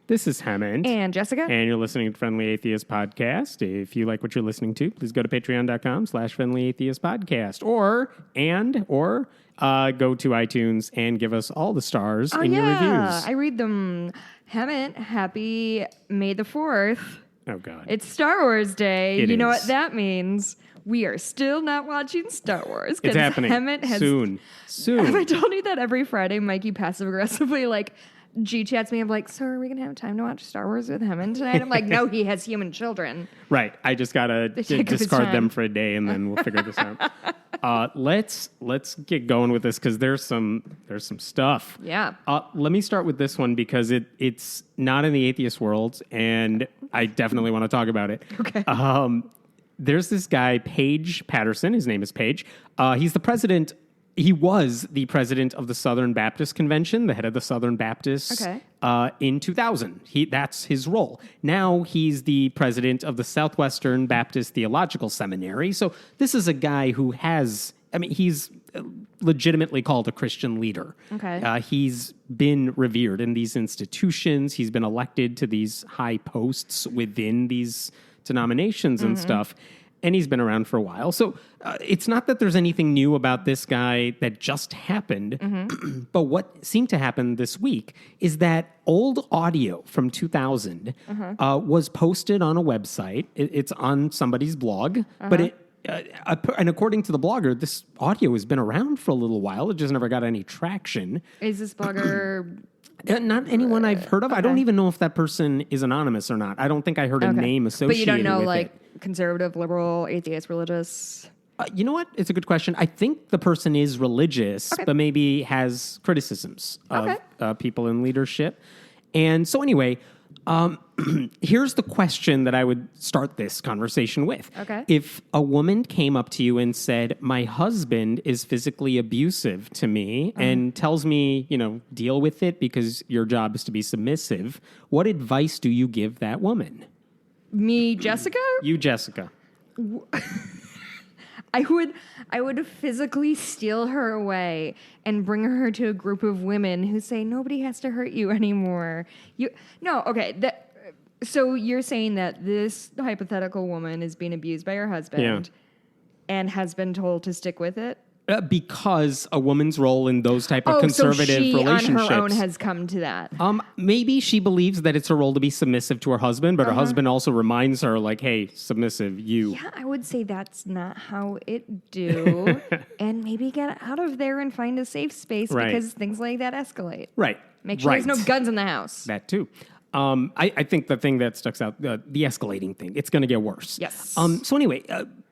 This is Hammond. And Jessica. And you're listening to Friendly Atheist Podcast. If you like what you're listening to, please go to patreon.com/Friendly Atheist Podcast. Or go to iTunes and give us all the stars in your reviews. I read them. Hammond, happy May the 4th. Oh, God. It's Star Wars Day. It you know is. what that means? We are still not watching Star Wars. It's happening soon. Have I told you that every Friday Mikey passive-aggressively, G-chats me of so are we going to have time to watch Star Wars with Hammond tonight? I'm like, no, he has human children. Right. I just got to discard them for a day, and then we'll figure this out. Let's get going with this, because there's some stuff. Yeah. Let me start with this one, because it's not in the atheist world, and I definitely want to talk about it. Okay. There's this guy, Paige Patterson. His name is Paige. He's the president. He was the president of the Southern Baptist Convention, the head of the Southern Baptists, in 2000. That's his role. Now he's the president of the Southwestern Baptist Theological Seminary. So this is a guy who he's legitimately called a Christian leader. Okay. He's been revered in these institutions. He's been elected to these high posts within these denominations and stuff. And he's been around for a while. So it's not that there's anything new about this guy that just happened. But what seemed to happen this week is that old audio from 2000 was posted on a website. It's on somebody's blog. But and according to the blogger, this audio has been around for a little while. It just never got any traction. Is this blogger... Not anyone I've heard of. I don't even know if that person is anonymous or not. I don't think I heard a name associated with it. But you don't know, conservative, liberal, atheist, religious? You know what? It's a good question. I think the person is religious, but maybe has criticisms of people in leadership. And so anyway, here's the question that I would start this conversation with. Okay. If a woman came up to you and said, my husband is physically abusive to me and tells me, deal with it because your job is to be submissive, what advice do you give that woman? Me, Jessica? You, Jessica. I would physically steal her away and bring her to a group of women who say nobody has to hurt you anymore. So you're saying that this hypothetical woman is being abused by her husband and has been told to stick with it? Because a woman's role in those type of conservative relationships. So she on her own has come to that. Maybe she believes that it's her role to be submissive to her husband, but her husband also reminds her, hey, submissive, you. Yeah, I would say that's not how it do. And maybe get out of there and find a safe space because things like that escalate. Right. Make sure there's no guns in the house. That too. I think the thing that sticks out, the escalating thing, it's going to get worse. Yes. So anyway,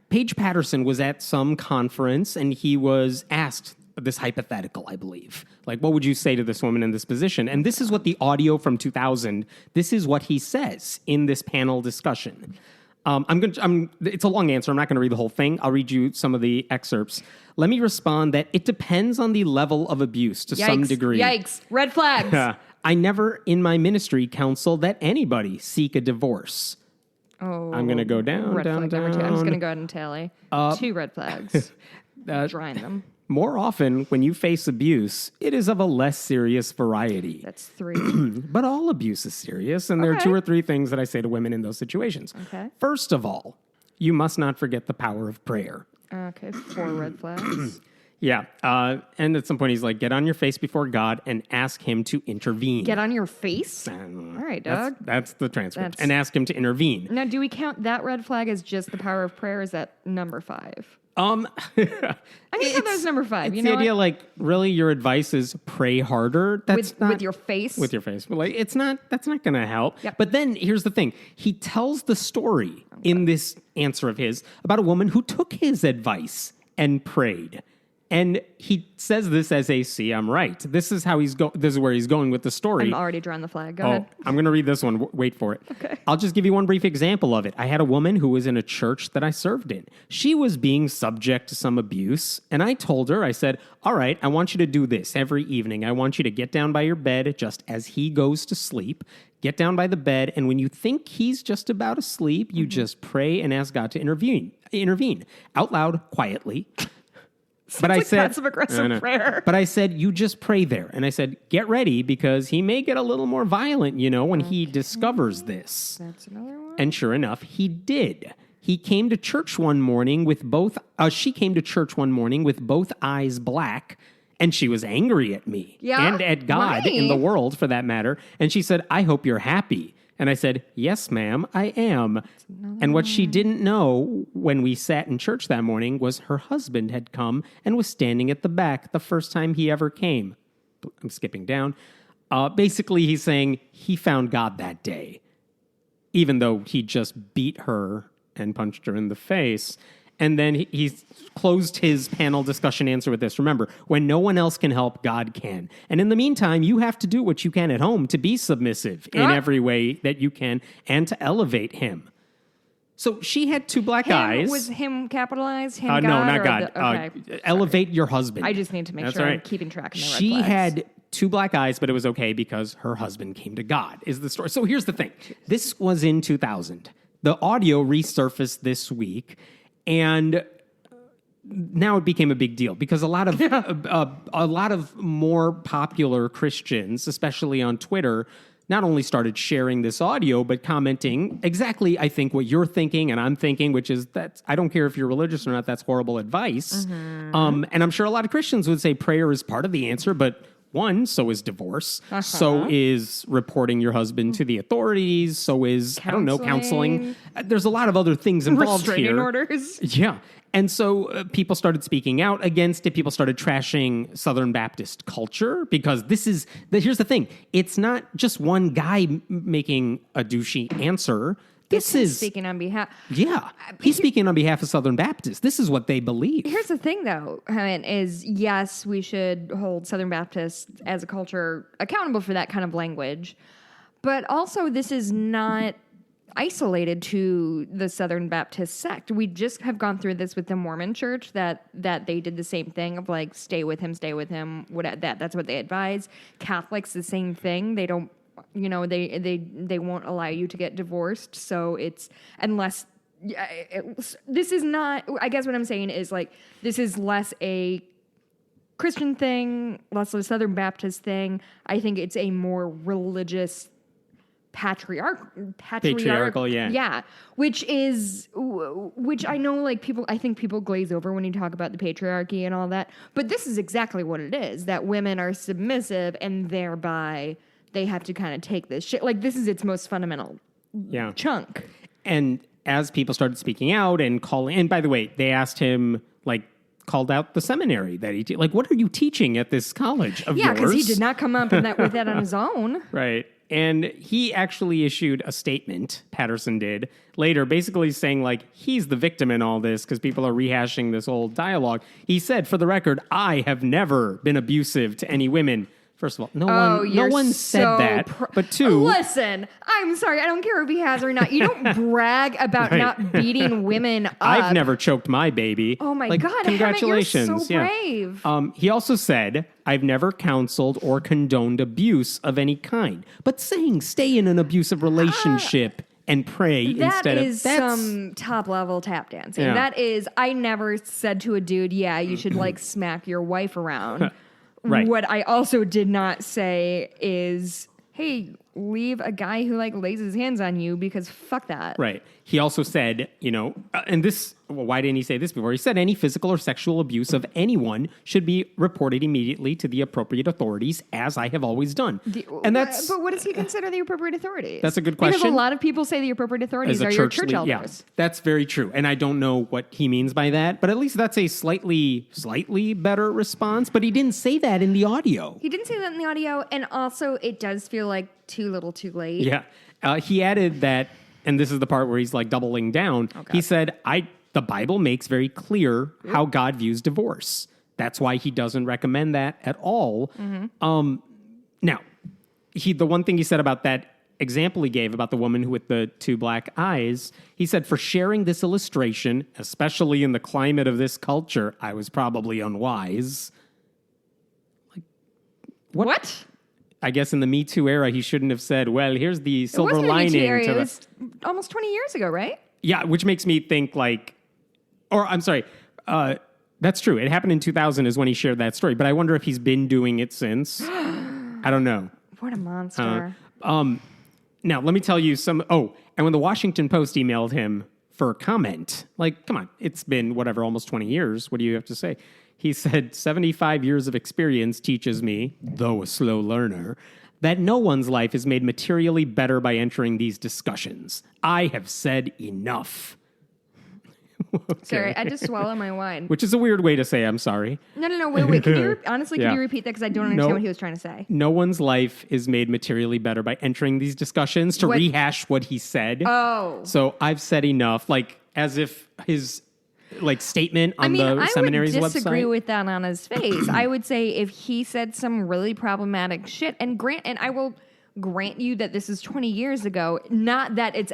Paige Patterson was at some conference, and he was asked this hypothetical, I believe. What would you say to this woman in this position? And this is what the audio from 2000, this is what he says in this panel discussion. It's a long answer. I'm not going to read the whole thing. I'll read you some of the excerpts. Let me respond that it depends on the level of abuse to some degree. Yikes. Red flags. I never in my ministry counsel that anybody seek a divorce. Oh, I'm going to go down, red down, flag down. Number 2. I'm just going to go ahead and tally 2 red flags. Drawing them. More often, when you face abuse, it is of a less serious variety. That's 3. But all abuse is serious, and there are 2 or 3 things that I say to women in those situations. Okay. First of all, you must not forget the power of prayer. Okay, 4 red flags. Yeah, and at some point he's like, get on your face before God and ask him to intervene. Get on your face? All right, dog. That's the transcript. And ask him to intervene. Now, do we count that red flag as just the power of prayer, or is that number 5? I think that was number 5. It's the idea, really, your advice is pray harder. That's with your face? With your face. But, that's not going to help. Yep. But then, here's the thing. He tells the story in this answer of his about a woman who took his advice and prayed. And he says this as see, I'm right. This is how this is where he's going with the story. I'm already drawing the flag. Go ahead. I'm going to read this one. Wait for it. Okay. I'll just give you one brief example of it. I had a woman who was in a church that I served in. She was being subject to some abuse. And I told her, I said, all right, I want you to do this every evening. I want you to get down by your bed just as he goes to sleep. Get down by the bed. And when you think he's just about asleep, you just pray and ask God to intervene out loud, quietly. But I like said, passive-aggressive prayer. But I said, you just pray there. And I said, get ready because he may get a little more violent, when he discovers this. That's another one. And sure enough, he did. He came to church one morning with she came to church one morning with both eyes black, and she was angry at me and at God in the world, for that matter. And she said, I hope you're happy. And I said, yes, ma'am, I am. And what she didn't know when we sat in church that morning was her husband had come and was standing at the back the first time he ever came. I'm skipping down. Basically, he's saying he found God that day, even though he just beat her and punched her in the face. And then he closed his panel discussion answer with this. Remember, when no one else can help, God can. And in the meantime, you have to do what you can at home to be submissive in every way that you can and to elevate him. So she had two black eyes. Was him capitalized? Him no, God, not or God. Okay. Elevate your husband. I just need to make That's sure right. I'm keeping track of my red She flags. had two black eyes, but it was okay because her husband came to God, is the story. So here's the thing. This was in 2000. The audio resurfaced this week. And now it became a big deal because a lot of more popular Christians, especially on Twitter, not only started sharing this audio, but commenting exactly, I think, what you're thinking and I'm thinking, which is that I don't care if you're religious or not, that's horrible advice. And I'm sure a lot of Christians would say prayer is part of the answer, but one, so is divorce. So is reporting your husband to the authorities. So is, counseling. There's a lot of other things involved Restraining here. orders. Yeah. And so people started speaking out against it. People started trashing Southern Baptist culture because here's the thing. It's not just one guy making a douchey answer. This is speaking on behalf. Yeah. He's speaking on behalf of Southern Baptists. This is what they believe. Here's the thing, though, is yes, we should hold Southern Baptists as a culture accountable for that kind of language. But also, this is not isolated to the Southern Baptist sect. We just have gone through this with the Mormon church that they did the same thing of like, stay with him. That's what they advise. Catholics, the same thing. They don't, they won't allow you to get divorced. So it's, unless, this is not, I guess what I'm saying is like, this is less a Christian thing, less a Southern Baptist thing. I think it's a more religious patriarchal, yeah. Which I know, like I think people glaze over when you talk about the patriarchy and all that. But this is exactly what it is: that women are submissive, and thereby they have to kind of take this shit. Like this is its most fundamental chunk. And as people started speaking out and calling, and by the way, they asked him called out the seminary that he what are you teaching at this college of yours? Yeah, because he did not come up with that on his own, right? And he actually issued a statement, Patterson did, later, basically saying, he's the victim in all this because people are rehashing this old dialogue. He said, for the record, I have never been abusive to any women. First of all, no one said that. But two... Listen, I'm sorry. I don't care if he has or not. You don't brag about not beating women up. I've never choked my baby. Oh, my God. Congratulations. Hammett, you're so brave. He also said, I've never counseled or condoned abuse of any kind. But saying stay in an abusive relationship and pray instead of... That is some top-level tap dancing. Yeah. That is... I never said to a dude, you should, smack your wife around. Right. What I also did not say is, hey, leave a guy who lays his hands on you because fuck that. Right. He also said, and this, why didn't he say this before? He said any physical or sexual abuse of anyone should be reported immediately to the appropriate authorities, as I have always done. But what does he consider the appropriate authorities? That's a good question. Because a lot of people say the appropriate authorities are your church elders. Yeah, that's very true. And I don't know what he means by that, but at least that's a slightly better response. But he didn't say that in the audio. He didn't say that in the audio, and also it does feel like too little too late. Yeah. He added that, and this is the part where he's doubling down. Okay. He said, the Bible makes very clear how God views divorce. That's why he doesn't recommend that at all. Mm-hmm. Now, the one thing he said about that example he gave about the woman with the two black eyes, he said, for sharing this illustration, especially in the climate of this culture, I was probably unwise. What? I guess in the Me Too era, he shouldn't have said, well, here's the silver lining. The Me Too era. It was almost 20 years ago, right? Yeah, which makes me think that That's true. It happened in 2000 is when he shared that story. But I wonder if he's been doing it since. I don't know. What a monster. Now, let me tell you some... Oh, and when the Washington Post emailed him for a comment, like, come on, it's been, whatever, almost 20 years. What do you have to say? He said, 75 years of experience teaches me, though a slow learner, that no one's life is made materially better by entering these discussions. I have said enough. Okay. Sorry, I just swallowed my wine. Which is a weird way to say I'm sorry. No. Wait. Can you repeat that? Because I don't understand what he was trying to say. No one's life is made materially better by entering these discussions to rehash what he said. Oh. So I've said enough, like as if his statement on the seminary's website. I would disagree with that on his face. I would say if he said some really problematic shit, and I will grant you that this is 20 years ago, not that it's...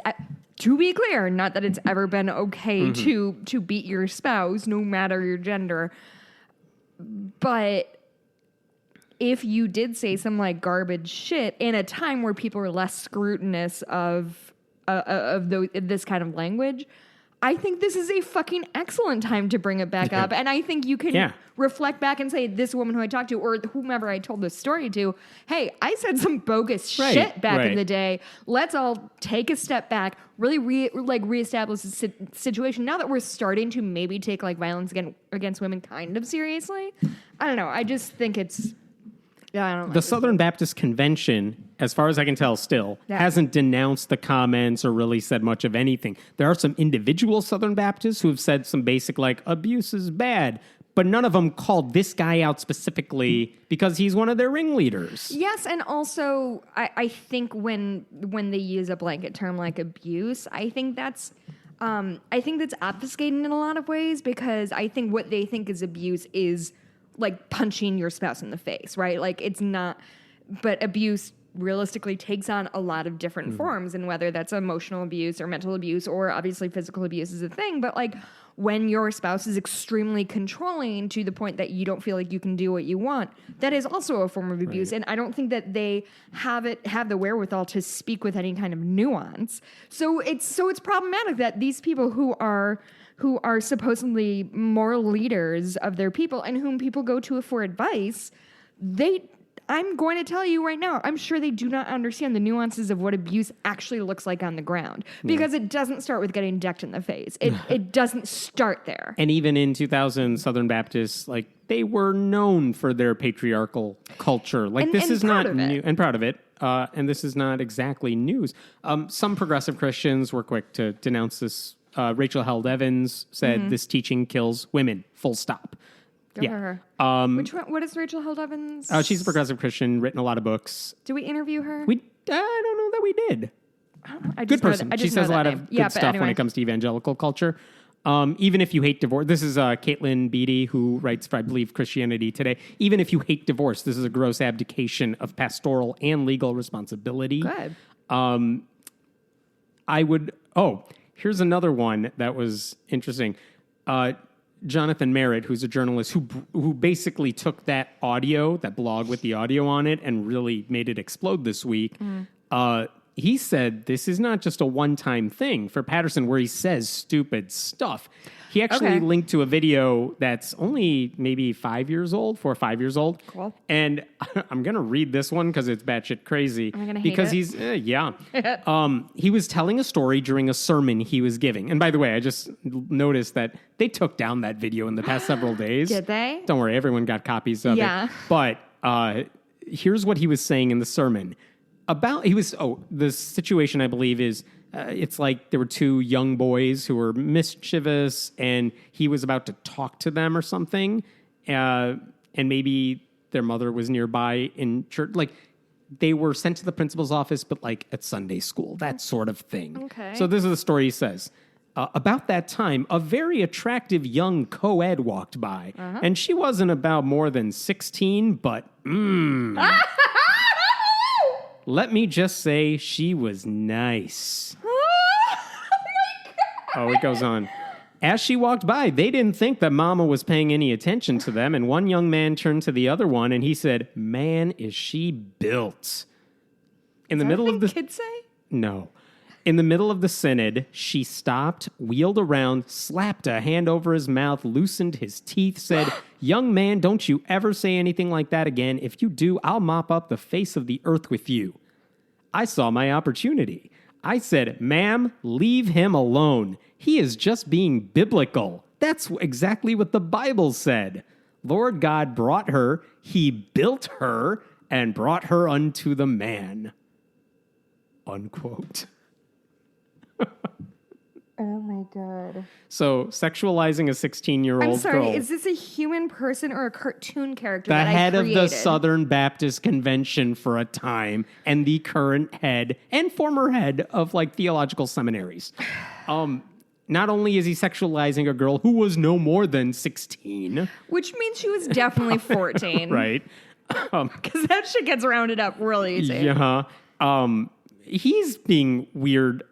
To be clear, not that it's ever been okay to beat your spouse, no matter your gender. But if you did say some garbage shit in a time where people are less scrutinous of this kind of language, I think this is a fucking excellent time to bring it back up. And I think you can reflect back and say, this woman who I talked to or whomever I told this story to, hey, I said some bogus shit back in the day. Let's all take a step back, really reestablish the situation. Now that we're starting to maybe take violence against women kind of seriously, I don't know. I just think it's... Yeah, I don't know. The Southern Baptist Convention, as far as I can tell still, hasn't denounced the comments or really said much of anything. There are some individual Southern Baptists who have said some basic, abuse is bad, but none of them called this guy out specifically because he's one of their ringleaders. Yes, and also, I think when they use a blanket term like abuse, I think that's obfuscating in a lot of ways, because I think what they think is abuse is punching your spouse in the face, right? It's not, but abuse realistically takes on a lot of different forms, and whether that's emotional abuse or mental abuse or obviously physical abuse is a thing, but when your spouse is extremely controlling to the point that you don't feel like you can do what you want, that is also a form of abuse. And I don't think that they have the wherewithal to speak with any kind of nuance. So it's problematic that these people who are supposedly moral leaders of their people and whom people go to for advice, I'm going to tell you right now, I'm sure they do not understand the nuances of what abuse actually looks like on the ground, because it doesn't start with getting decked in the face. It doesn't start there. And even in 2000, Southern Baptists, they were known for their patriarchal culture. This is not new, and proud of it. And this is not exactly news. Some progressive Christians were quick to denounce this. Rachel Held Evans said this teaching kills women, full stop. Go for her. Which one? What is Rachel Held Evans? She's a progressive Christian, written a lot of books. Did we interview her? I don't know that we did. Good person. She says a lot of good stuff when it comes to evangelical culture. Even if you hate divorce, this is Caitlin Beatty, who writes for, I believe, Christianity Today. Even if you hate divorce, this is a gross abdication of pastoral and legal responsibility. Good. Here's another one that was interesting. Jonathan Merritt, who's a journalist who basically took that audio, that blog with the audio on it, and really made it explode this week. He said this is not just a one-time thing for Patterson where he says stupid stuff. He actually linked to a video that's only maybe 4 or 5 years old. Cool. And I'm going to read this one because it's batshit crazy. Am I going to because hate it? He was telling a story during a sermon he was giving. And by the way, I just noticed that they took down that video in the past several days. Did they? Don't worry, everyone got copies of it. But here's what he was saying in the sermon. The situation, I believe, is it's like there were two young boys who were mischievous, and he was about to talk to them or something, and maybe their mother was nearby in church. They were sent to the principal's office, but at Sunday school, that sort of thing. Okay. So this is the story he says. About that time, a very attractive young co-ed walked by, and she wasn't about more than 16, but let me just say she was nice. Oh, it goes on. As she walked by, they didn't think that Mama was paying any attention to them, and one young man turned to the other one, and he said, "Man, is she built." In the middle of the kids say? No. In the middle of the synod, she stopped, wheeled around, slapped a hand over his mouth, loosened his teeth, said, "Young man, don't you ever say anything like that again. If you do, I'll mop up the face of the earth with you." I saw my opportunity. I said, "Ma'am, leave him alone. He is just being biblical. That's exactly what the Bible said. Lord God brought her, he built her, and brought her unto the man." Unquote. Oh my God. So, sexualizing a 16-year-old I'm sorry, girl. is this a human person or a cartoon character The that head I of created? the Southern Baptist Convention for a time, and the current head and former head of like theological seminaries. Not only is he sexualizing a girl who was no more than 16, Which means she was definitely 14. right? Because that shit gets rounded up really easy. Yeah. He's being weird.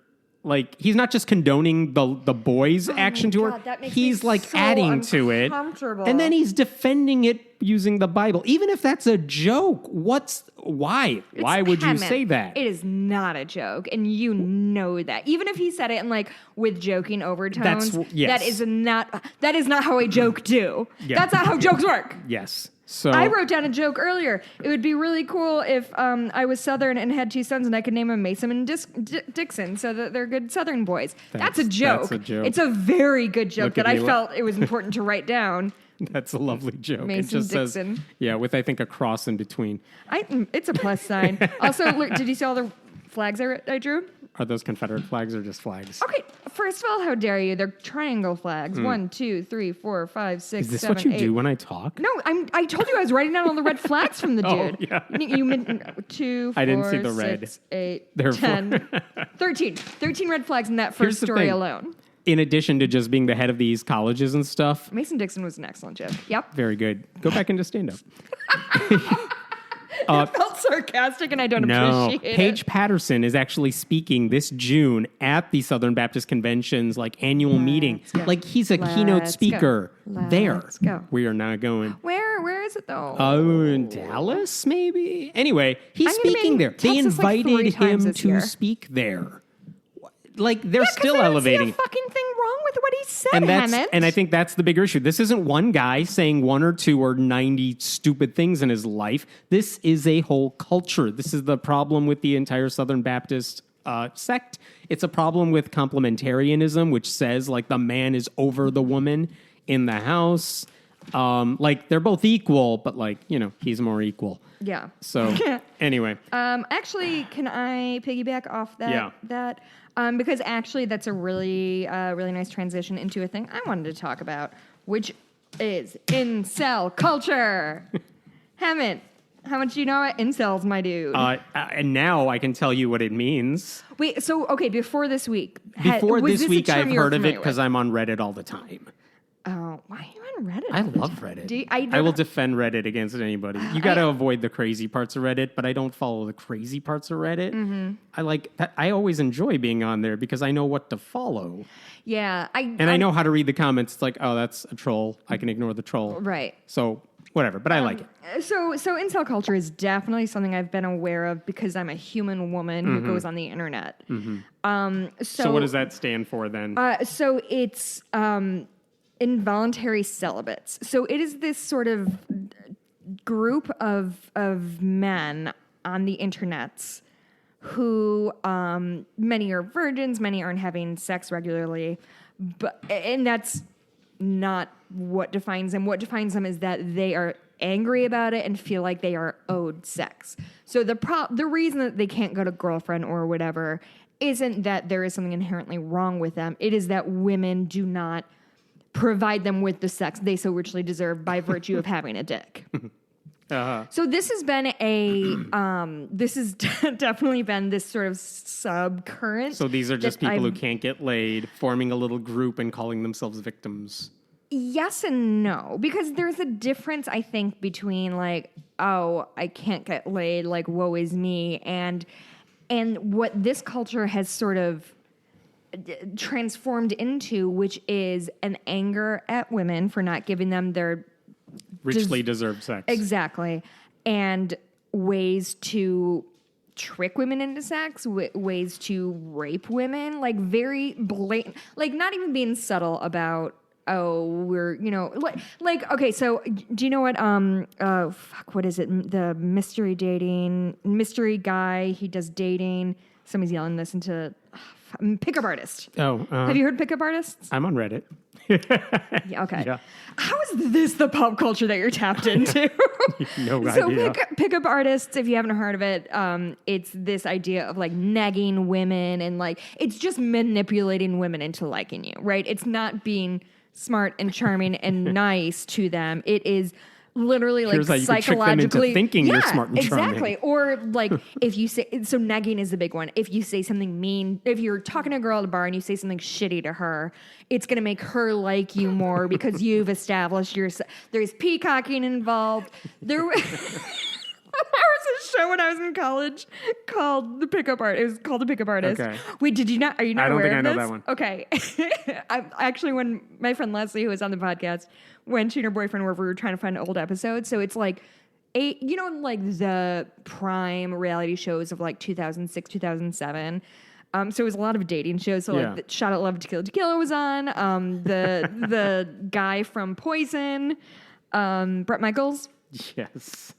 Like, he's not just condoning the boy's action to God, her. that makes He's me like so adding to it. uncomfortable. And then he's defending it using the Bible. Even if that's a joke, why? Why would you Hammond, say that? It is not a joke, and you know that. Even if he said it in like with joking overtones, yes. that is not how a joke do. Yeah. That's not how jokes work. Yes. So I wrote down a joke earlier. It would be really cool if I was Southern and had two sons and I could name them Mason and Dixon so that they're good Southern boys. That's a joke. That's a joke. It's a very good joke Look that at I me. felt it was important to write down. That's a lovely joke. Mason it just Dixon. says, yeah, with I think a cross in between. It's a plus sign. Also, look, did you see all the flags I drew? Are those Confederate flags or just flags? Okay, first of all, how dare you? They're triangle flags. 1, 2, 3, 4, 5, 6, Is this 7, what you 8. do when I talk? No, I told you I was writing down all the red flags from the Oh, dude. yeah. You meant 2, 4, I didn't see the red. 6, 8, Therefore- 10, 13. 13 red flags in that Here's first the story thing. alone. In addition to just being the head of these colleges and stuff, Mason Dixon was an excellent joke. Yep. very good. Go back into stand-up. It felt sarcastic and I don't No, appreciate Paige it. Patterson is actually speaking this June at the Southern Baptist Convention's like annual meeting. go. Like he's a keynote Let's speaker go. there. Let's go. We are not going. Where is it though? In Dallas, maybe. Anyway, he's I'm gonna be speaking in there. They Texas, like, 3 invited times him this to year. speak there. Like they're 'Cause still I don't elevating. see a fucking thing wrong with what he said, And Hammond. I think that's the bigger issue. This isn't one guy saying 1 or 2 or 90 stupid things in his life. This is a whole culture. This is the problem with the entire Southern Baptist sect. It's a problem with complementarianism, which says like the man is over the woman in the house. Like they're both equal, but like, you know, he's more equal. Yeah. So anyway, Actually, can I piggyback off that? Yeah. Because actually, that's a really nice transition into a thing I wanted to talk about, which is incel culture. Hammond, how much do you know about incels, my dude? and now I can tell you what it means. Wait, so okay, before this week, Before was this a week, term I've you were heard of it familiar because with? I'm on Reddit all the time. Oh, why are you on Reddit? I all the love time? Reddit. I I will defend Reddit against anybody. You got to avoid the crazy parts of Reddit, but I don't follow the crazy parts of Reddit. Mm-hmm. I like. I always enjoy being on there because I know what to follow, Yeah, and I know how to read the comments. It's like, oh, that's a troll. I can ignore the troll. Right. So whatever, but I like it. So incel culture is definitely something I've been aware of because I'm a human woman who goes on the internet. So what does that stand for then? So it's involuntary celibates. So it is this sort of group of men on the internets who many are virgins, many aren't having sex regularly, and that's not what defines them. What defines them is that they are angry about it and feel like they are owed sex. So the reason that they can't go to girlfriend or whatever isn't that there is something inherently wrong with them. It is that women do not provide them with the sex they so richly deserve by virtue of having a dick. So this has been this has definitely been this sort of subcurrent. So these are just that people who I've- can't get laid, forming a little group and calling themselves victims. Yes and no, because there's a difference, I think, between like, oh, I can't get laid, like, woe is me, and what this culture has sort of transformed into, which is an anger at women for not giving them their Richly deserved sex. exactly, and ways to trick women into sex, ways to rape women, like very blatant, like not even being subtle about, oh, we're, okay, so do you know what, what is it? The mystery guy, he does dating. Somebody's yelling this into pickup artist. Oh, have you heard pickup artists? I'm on Reddit. Yeah, okay. Yeah. How is this the pop culture that you're tapped into? No idea. So pickup artists, if you haven't heard of it, it's this idea of like nagging women and like it's just manipulating women into liking you, right? It's not being smart and charming and nice to them. It is literally like psychologically thinking you're smart and charming. Exactly. Or like if you say, so nagging is the big one. If you say something mean, if you're talking to a girl at a bar and you say something shitty to her, it's going to make her like you more because you've established yourself. There's peacocking involved. There was a show when I was in college called The Pickup Art. It was called The Pickup Artist. Okay. Wait, did you not? Are you not aware of this? I don't think I know that one. Okay. Actually, when my friend Leslie, who was on the podcast, when she and her boyfriend were trying to find old episodes. So it's like like the prime reality shows of like 2006, 2007. So it was a lot of dating shows. So like Shot at Love to Kill Tequila was on. The guy from Poison, Bret Michaels. Yes.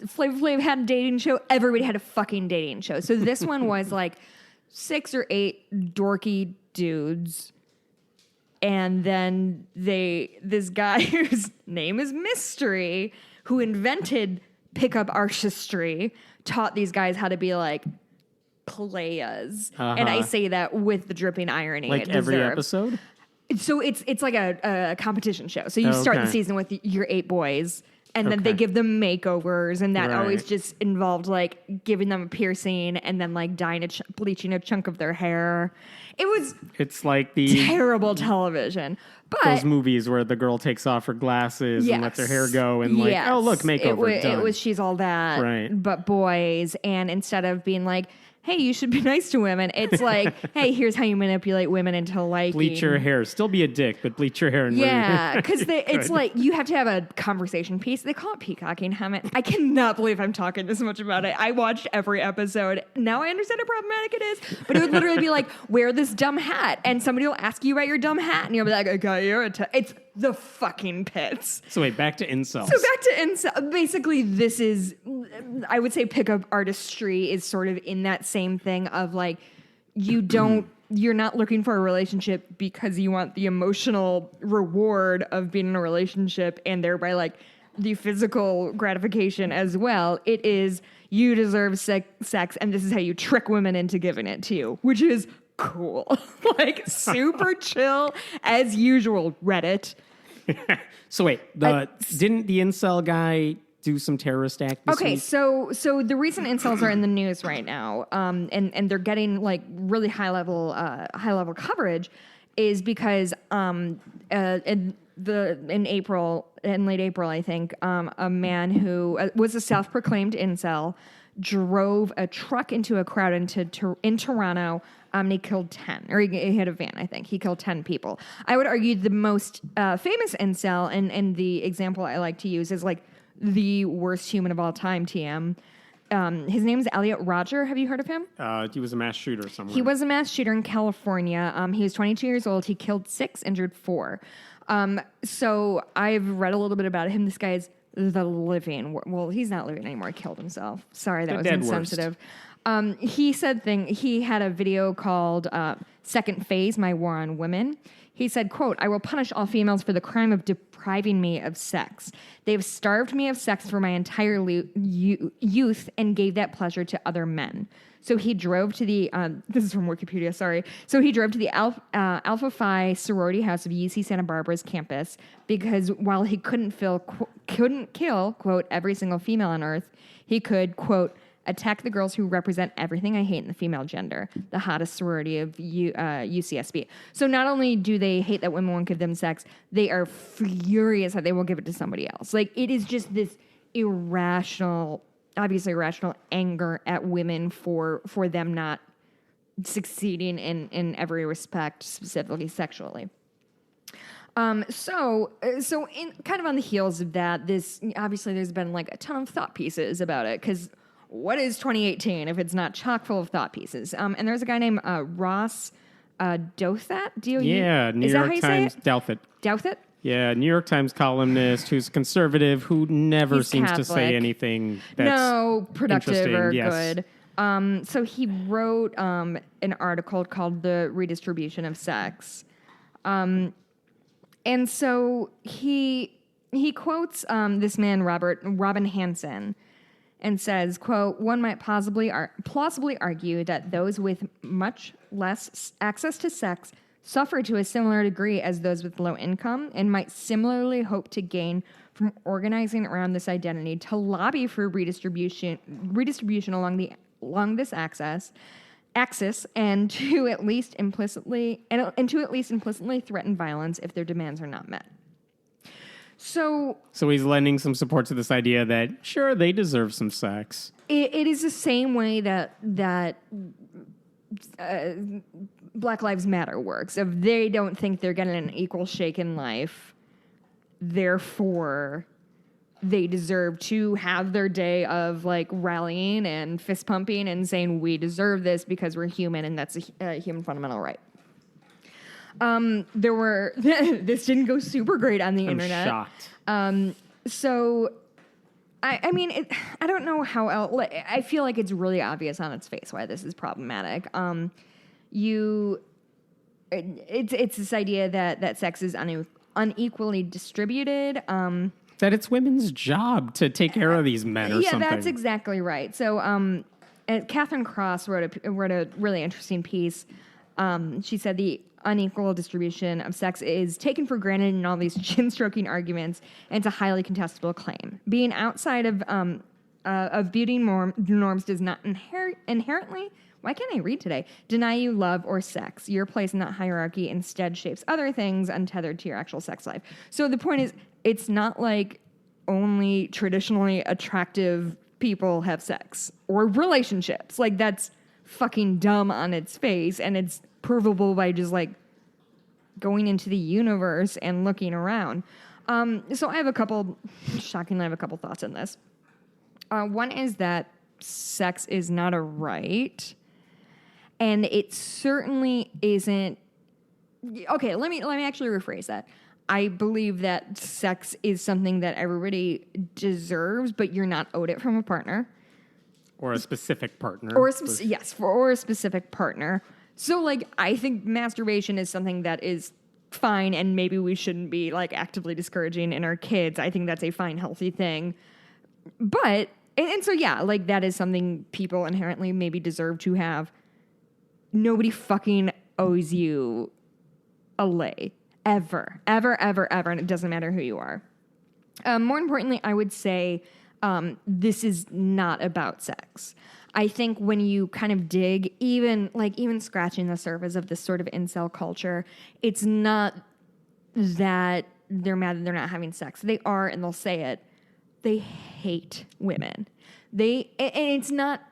Flavor Flav had a dating show. Everybody had a fucking dating show. So this one was like 6 or 8 dorky dudes. And then this guy whose name is Mystery, who invented pickup artistry, taught these guys how to be like playas. Uh-huh. And I say that with the dripping irony. Like every episode? So it's like a competition show. So you start the season with your 8 boys. And then they give them makeovers, and that always just involved like giving them a piercing and then like bleaching a chunk of their hair. It's like the terrible television. But those movies where the girl takes off her glasses and lets her hair go and like, oh look, makeover done. It was She's All That, right? But boys, and instead of being like, hey, you should be nice to women, it's like, hey, here's how you manipulate women into liking. Bleach your hair. Still be a dick, but bleach your hair. And because it's like you have to have a conversation piece. They call it peacocking. I cannot believe I'm talking this much about it. I watched every episode. Now I understand how problematic it is. But it would literally be like, wear this dumb hat. And somebody will ask you about your dumb hat. And you'll be like, I got you. It's the fucking pits. So wait, back to incels. Basically, this is, I would say pickup artistry is sort of in that same thing of like, you're not looking for a relationship because you want the emotional reward of being in a relationship and thereby like the physical gratification as well. It is, you deserve sex and this is how you trick women into giving it to you, which is cool. Like super chill as usual, Reddit. So wait, didn't the incel guy do some terrorist act this week? So the reason incels are in the news right now, and they're getting like really high level coverage, is because in late April, I think, a man who was a self-proclaimed incel drove a truck into a crowd in Toronto. And he killed 10, or he had a van, I think. He killed 10 people. I would argue the most famous incel, and the example I like to use is like the worst human of all time, TM. His name is Elliot Rodger. Have you heard of him? He was a mass shooter somewhere. He was a mass shooter in California. He was 22 years old. He killed 6, injured 4. So I've read a little bit about him. This guy is the living. Well, he's not living anymore. He killed himself. Sorry, that was insensitive. He had a video called Second Phase, My War on Women. He said, quote, I will punish all females for the crime of depriving me of sex. They've starved me of sex for my entire youth and gave that pleasure to other men. So he drove to the, this is from Wikipedia, sorry. So he drove to the Alpha Phi sorority house of UC Santa Barbara's campus because while he couldn't kill, quote, every single female on earth, he could, quote, attack the girls who represent everything I hate in the female gender, the hottest sorority of UCSB. So not only do they hate that women won't give them sex, they are furious that they will give it to somebody else. Like, it is just this obviously irrational anger at women for them not succeeding in every respect, specifically sexually. So in kind of on the heels of that, this obviously there's been like a ton of thought pieces about it because what is 2018 if it's not chock full of thought pieces? And there's a guy named Ross Douthat. Yeah, New York Times. Douthat? Yeah, New York Times columnist who's conservative, who never He's seems to say Catholic. anything that's productive or yes. good. So he wrote an article called "The Redistribution of Sex," and so he quotes this man Robin Hanson, and says, "quote One might plausibly argue that those with much less access to sex suffer to a similar degree as those with low income, and might similarly hope to gain from organizing around this identity to lobby for redistribution along this axis, and to at least implicitly threaten violence if their demands are not met." So he's lending some support to this idea that, sure, they deserve some sex. It is the same way that Black Lives Matter works. If they don't think they're getting an equal shake in life, therefore they deserve to have their day of like rallying and fist pumping and saying we deserve this because we're human and that's a human fundamental right. This didn't go super great on the internet. Shocked. So I mean, I don't know how else. I feel like it's really obvious on its face why this is problematic. It's this idea that sex is unequally distributed. That it's women's job to take care of these men or something. Yeah, that's exactly right. So, Catherine Cross wrote a really interesting piece. She said the unequal distribution of sex is taken for granted in all these chin-stroking arguments, and it's a highly contestable claim. Being outside of beauty norms does not inherently, why can't I read today, deny you love or sex. Your place in that hierarchy instead shapes other things untethered to your actual sex life. So the point is, it's not like only traditionally attractive people have sex or relationships. Like, that's fucking dumb on its face, and it's provable by just like going into the universe and looking around. So I have a couple thoughts on this. One is that sex is not a right, and it certainly isn't. Okay, let me actually rephrase that. I believe that sex is something that everybody deserves, but you're not owed it from a partner. Or a specific partner. Or a specific partner. So, like, I think masturbation is something that is fine, and maybe we shouldn't be, like, actively discouraging in our kids. I think that's a fine, healthy thing. But, and so, yeah, like, that is something people inherently maybe deserve to have. Nobody fucking owes you a lay. Ever. And it doesn't matter who you are. More importantly, I would say this is not about sex. I think when you kind of dig, even scratching the surface of this sort of incel culture, it's not that they're mad that they're not having sex. They are, and they'll say it. They hate women. And it's not,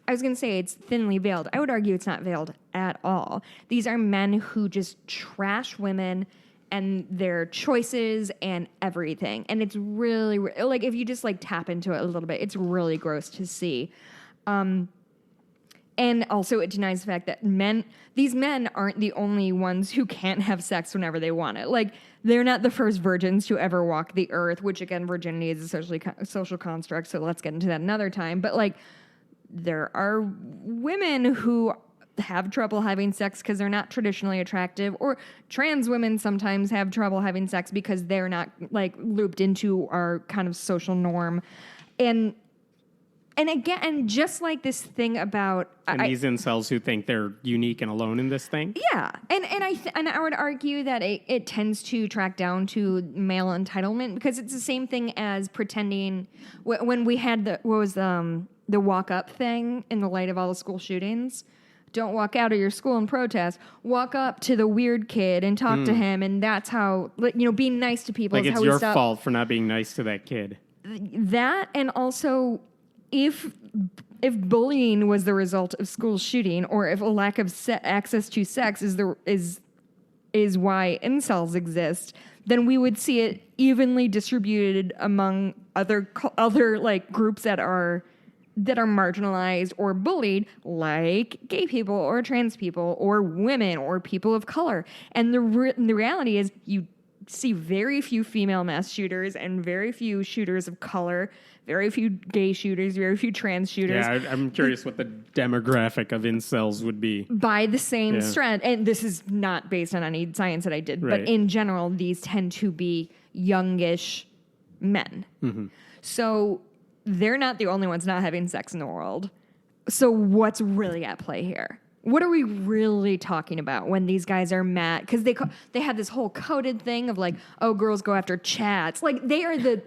I was going to say it's thinly veiled. I would argue it's not veiled at all. These are men who just trash women and their choices and everything. And it's really, like, if you just, like, tap into it a little bit, it's really gross to see. And also it denies the fact that these men aren't the only ones who can't have sex whenever they want it. Like, they're not the first virgins to ever walk the earth, which, again, virginity is a social construct, so let's get into that another time. But, like, there are women who have trouble having sex because they're not traditionally attractive, or trans women sometimes have trouble having sex because they're not, like, looped into our kind of social norm. And again, just like this thing about these incels who think they're unique and alone in this thing. Yeah, and I would argue that it tends to track down to male entitlement, because it's the same thing as pretending when we had the walk up thing in the light of all the school shootings. Don't walk out of your school and protest. Walk up to the weird kid and talk to him, and that's how, being nice to people. Like, is it's how your we stop fault for not being nice to that kid. That, and also, if bullying was the result of school shooting, or if a lack of access to sex is why incels exist, then we would see it evenly distributed among other like groups that are that are marginalized or bullied, like gay people or trans people or women or people of color. And the reality is you see very few female mass shooters and very few shooters of color, very few gay shooters, very few trans shooters. Yeah, I'm curious what the demographic of incels would be. By the same strand. And this is not based on any science that I did, Right. but in general, these tend to be youngish men. Mm-hmm. So they're not the only ones not having sex in the world. So what's really at play here? What are we really talking about when these guys are mad? Because they have this whole coded thing of like, oh, girls go after chads. Like they are the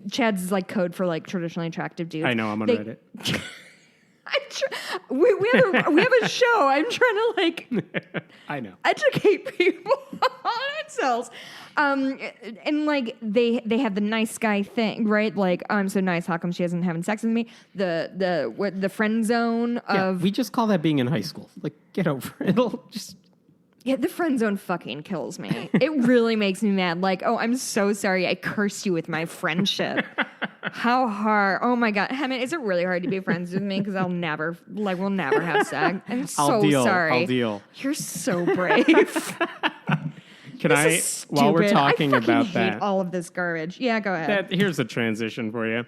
chads is like code for like traditionally attractive dudes. I know, I'm on Reddit. We have a show. I'm trying to like I know. educate people on incels. And like they have the nice guy thing, right? Like, oh, I'm so nice. How come she isn't having sex with me? The friend zone of we just call that being in high school. Like, get over it. It'll just. Yeah, the friend zone fucking kills me. It really makes me mad. Like, oh, I'm so sorry. I cursed you with my friendship. How hard? Oh my God, Hammond, is it really hard to be friends with me? Because we'll never have sex. I'm so sorry. I'll deal. You're so brave. Can I, while we're talking I fucking about hate that, all of this garbage. Yeah, go ahead. here's a transition for you.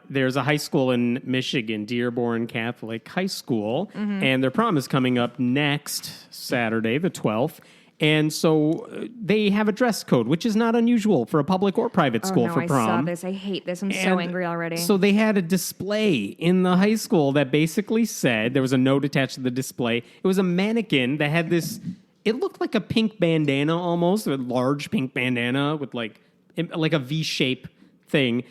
There's a high school in Michigan, Dearborn Catholic High School, and their prom is coming up next Saturday, the 12th. And so they have a dress code, which is not unusual for a public or private school for prom. I saw this. I hate this. I'm so angry already. So they had a display in the high school that basically said, there was a note attached to the display. It was a mannequin that had this, it looked like a pink bandana almost, a large pink bandana with like a V-shape thing.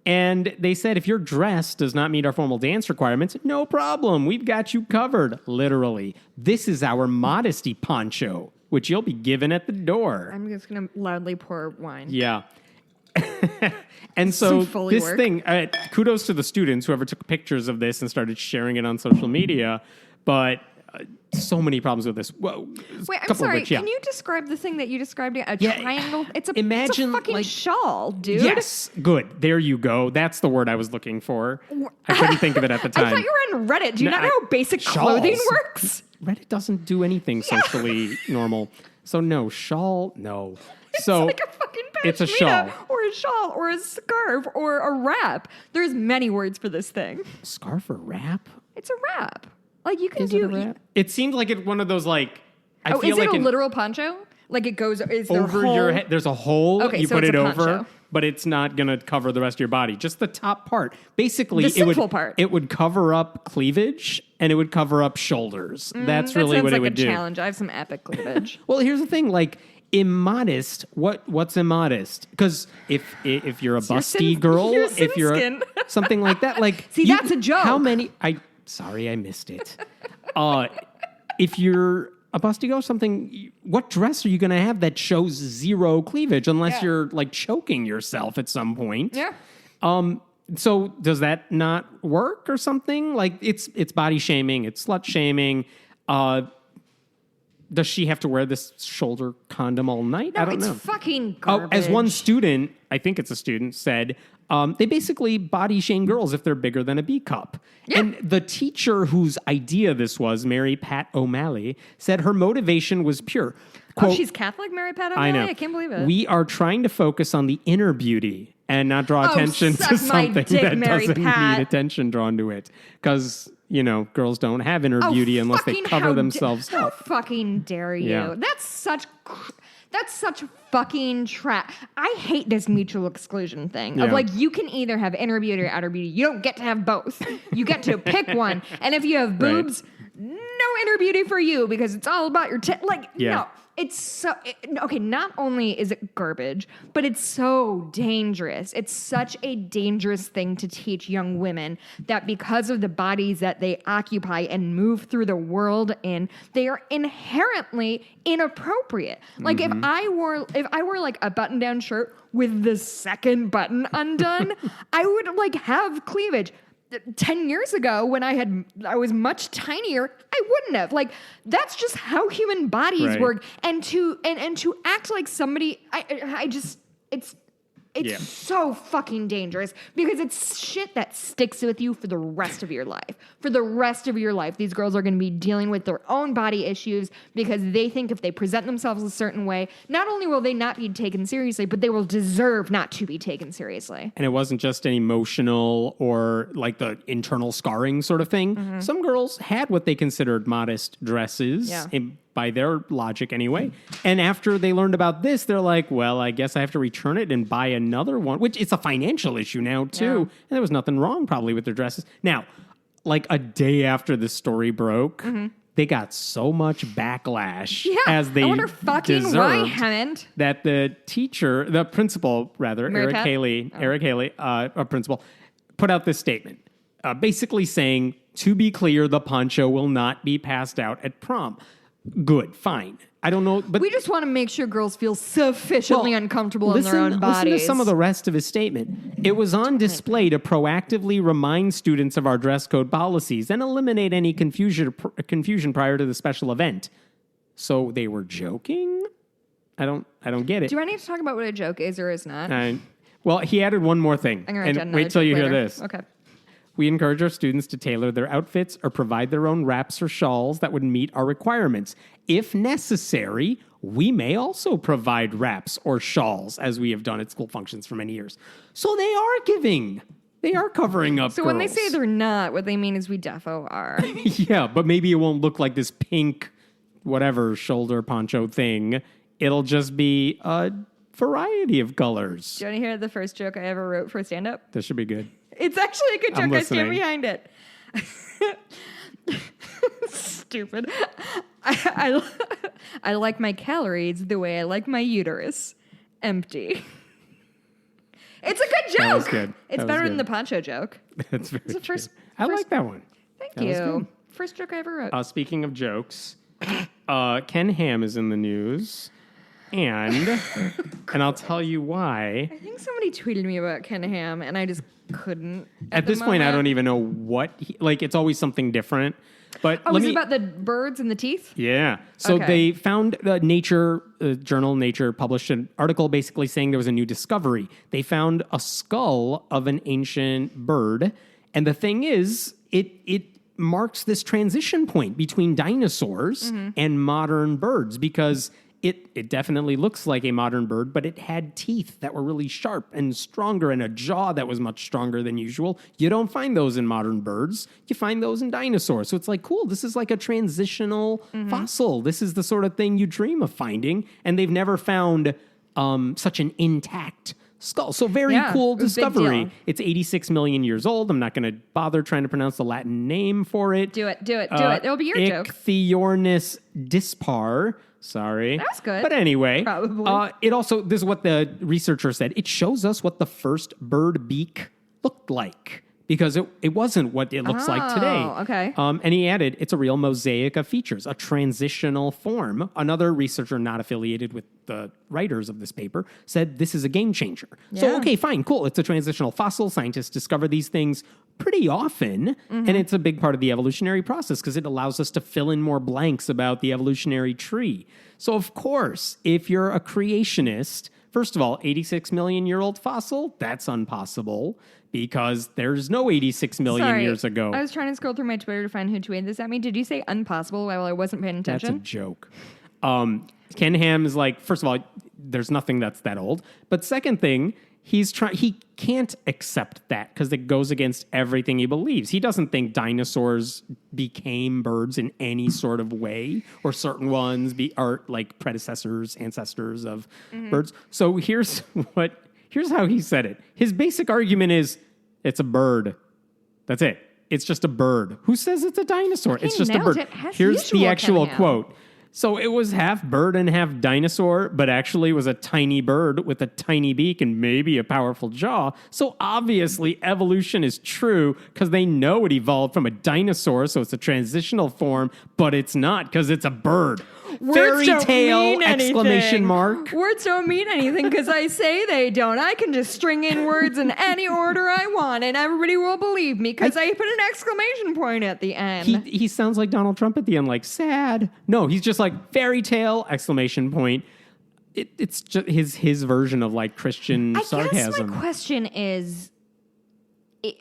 And they said, if your dress does not meet our formal dance requirements, no problem. We've got you covered. Literally. This is our Modesty Poncho, which you'll be given at the door. I'm just going to loudly pour wine. Yeah. And so this work. thing, kudos to the students, whoever took pictures of this and started sharing it on social media. But so many problems with this. Well, wait, I'm sorry. Can you describe the thing that you described? A triangle? It's a fucking like, shawl, dude. Yes, good. There you go. That's the word I was looking for. I couldn't think of it at the time. I thought you were on Reddit. Do you not know how basic clothing works? Reddit doesn't do anything socially normal. So no, shawl, no. So it's like a fucking it's a shawl. Or a shawl or a scarf or a wrap. There's many words for this thing. Scarf or wrap? It's a wrap. Like you can Is do. It a wrap? It seemed like one of those like. I feel is like it a literal poncho? Like it goes over your head. There's a hole. Okay, you so put it's it a over, poncho. but it's not going to cover the rest of your body. Just the top part. Basically, the simple part. It would cover up cleavage and it would cover up shoulders. That's really what it would do. That sounds like a challenge. I have some epic cleavage. Well, here's the thing. Like immodest. What's immodest? Because if you're a busty girl, if you're something like that, like see, that's a joke. How many? Sorry, I missed it. If you're a busty girl, something. What dress are you going to have that shows zero cleavage unless you're like choking yourself at some point? Yeah. So does that not work or something? Like it's body shaming, it's slut shaming. Does she have to wear this shoulder condom all night? No, I don't know. It's fucking garbage. As one student, I think it's a student, said, they basically body shame girls if they're bigger than a B cup. Yeah. And the teacher whose idea this was, Mary Pat O'Malley, said her motivation was pure. Quote, she's Catholic, Mary Pat O'Malley? I know. I can't believe it. We are trying to focus on the inner beauty and not draw attention to something that Mary doesn't Pat. need attention drawn to it. Because, girls don't have inner beauty unless they cover themselves How up. fucking dare you? Yeah. That's such fucking trap. I hate this mutual exclusion thing of like you can either have inner beauty or outer beauty. You don't get to have both. You get to pick one. And if you have boobs, no inner beauty for you because it's all about your no. It's so okay. Not only is it garbage, but it's so dangerous. It's such a dangerous thing to teach young women that because of the bodies that they occupy and move through the world in, they are inherently inappropriate. Like if I wore like a button-down shirt with the second button undone, I would like have cleavage. 10 years ago when I was much tinier, I wouldn't have. Like that's just how human bodies work. And to act like somebody it's It's so fucking dangerous because it's shit that sticks with you for the rest of your life. For the rest of your life, these girls are going to be dealing with their own body issues because they think if they present themselves a certain way, not only will they not be taken seriously, but they will deserve not to be taken seriously. And it wasn't just an emotional or like the internal scarring sort of thing. Some girls had what they considered modest dresses. By their logic anyway. And after they learned about this, they're like, well, I guess I have to return it and buy another one, which it's a financial issue now too. Yeah. And there was nothing wrong probably with their dresses. Now, like a day after the story broke, they got so much backlash as they deserved that the principal, Eric Haley, principal, put out this statement, basically saying, to be clear, the poncho will not be passed out at prom. Good, fine. I don't know, but we just want to make sure girls feel sufficiently uncomfortable in their own bodies. Listen to some of the rest of his statement. It was on display to proactively remind students of our dress code policies and eliminate any confusion prior to the special event. So they were joking? I don't get it. Do I need to talk about what a joke is or is not? Well, he added one more thing. And wait till you hear this. Okay. We encourage our students to tailor their outfits or provide their own wraps or shawls that would meet our requirements. If necessary, we may also provide wraps or shawls, as we have done at school functions for many years. So they are covering up. So girls. When they say they're not, what they mean is we defo are. Yeah, but maybe it won't look like this pink, whatever, shoulder poncho thing. It'll just be a variety of colors. Do you want to hear the first joke I ever wrote for stand-up? This should be good. It's actually a good joke. I stand behind it. Stupid. I like my calories the way I like my uterus. Empty. It's a good joke. That was good. It's better than the poncho joke. That's very good. I like that one. Thank you. First joke I ever wrote. Speaking of jokes, Ken Ham is in the news. And I'll tell you why. I think somebody tweeted me about Ken Ham, and I just couldn't. At this point, I don't even know what. It's always something different. But is it about the birds and the teeth? Yeah. So they found journal Nature published an article basically saying there was a new discovery. They found a skull of an ancient bird. And the thing is, it marks this transition point between dinosaurs and modern birds because it definitely looks like a modern bird, but it had teeth that were really sharp and stronger and a jaw that was much stronger than usual. You don't find those in modern birds. You find those in dinosaurs. So it's like, cool, this is like a transitional fossil. This is the sort of thing you dream of finding. And they've never found such an intact skull. So very cool discovery. It's 86 million years old. I'm not going to bother trying to pronounce the Latin name for it. Do it. It'll be your joke. Ichthyornis dispar. Sorry. That's good. But anyway, probably. This is what the researcher said. It shows us what the first bird beak looked like because it wasn't what it looks like today. Okay. And he added, it's a real mosaic of features, a transitional form. Another researcher not affiliated with the writers of this paper said this is a game changer. Yeah. So, okay, fine, cool. It's a transitional fossil. Scientists discover these things pretty often, and it's a big part of the evolutionary process because it allows us to fill in more blanks about the evolutionary tree. So, of course, if you're a creationist, first of all, 86 million year old fossil, that's impossible because there's no 86 million years ago. I was trying to scroll through my Twitter to find who tweeted this at me. Did you say impossible while I wasn't paying attention? That's a joke. Ken Ham is like, first of all, there's nothing that's that old. But second thing, he can't accept that because it goes against everything he believes. He doesn't think dinosaurs became birds in any sort of way, or certain ones are like ancestors of birds. So here's how he said it. His basic argument is it's a bird. That's it. It's just a bird. Who says it's a dinosaur? It's just a bird. Here's the actual quote. So it was half bird and half dinosaur, but actually was a tiny bird with a tiny beak and maybe a powerful jaw. So obviously evolution is true because they know it evolved from a dinosaur, so it's a transitional form, but it's not because it's a bird. Fairy tale, exclamation mark. Words don't mean anything because I say they don't. I can just string in words in any order I want and everybody will believe me because I put an exclamation point at the end. He sounds like Donald Trump at the end, like sad. No, he's just like fairy tale, exclamation point. it's just his version of like Christian sarcasm. I guess my question is,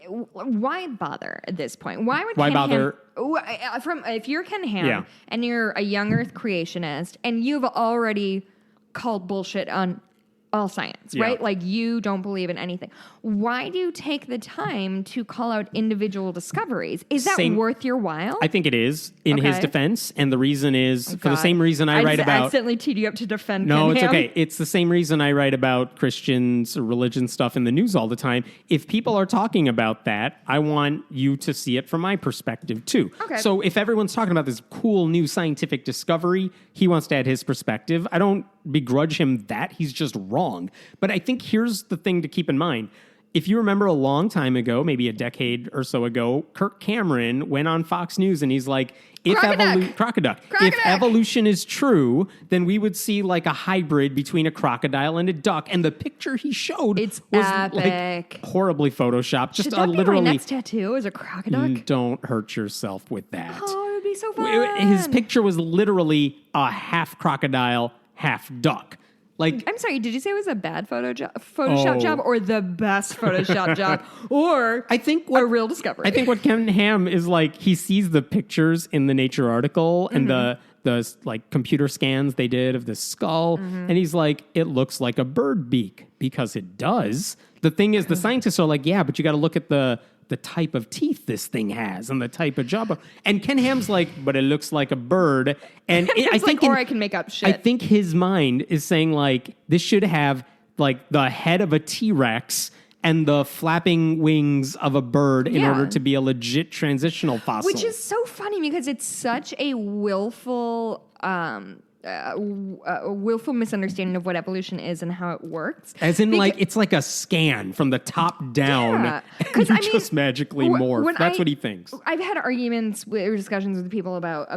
why bother at this point? Why would Why Ken bother? Ham, if you're Ken Ham Yeah. and you're a young Earth creationist and you've already called bullshit on all science, right? Like you don't believe in anything. Why do you take the time to call out individual discoveries? Is that worth your while? I think it is in his defense, and the reason is for the same reason I write about. Accidentally teed you up to defend. No, Ken it's Ham. okay. It's the same reason I write about Christians or religion stuff in the news all the time. If people are talking about that, I want you to see it from my perspective too. Okay. So if everyone's talking about this cool new scientific discovery, he wants to add his perspective. I don't begrudge him that. He's just wrong. But I think here's the thing to keep in mind. If you remember a long time ago, maybe a decade or so ago, Kirk Cameron went on Fox News and he's like, if evolution is true, then we would see like a hybrid between a crocodile and a duck. And the picture he showed was epic. like horribly photoshopped. Just Should that literally. be my next tattoo is a crocodile? Don't hurt yourself with that. Oh, it would be so fun. His picture was literally a half crocodile, half duck. Like, I'm sorry, did you say it was a bad Photoshop job or the best Photoshop job or I think a real discovery? I think what Ken Ham is like, he sees the pictures in the Nature article and the like computer scans they did of the skull, and he's like, it looks like a bird beak because it does. The thing is, the scientists are like, yeah, but you got to look at the type of teeth this thing has and the type of jaw. And Ken Ham's like, but it looks like a bird. And I think, like, or I can make up shit. I think his mind is saying like, this should have like the head of a T-Rex and the flapping wings of a bird in order to be a legit transitional fossil. Which is so funny because it's such a willful misunderstanding of what evolution is and how it works. As in, like, it's like a scan from the top down. Yeah. And you just magically morph. That's what he thinks. I've had arguments or discussions with people about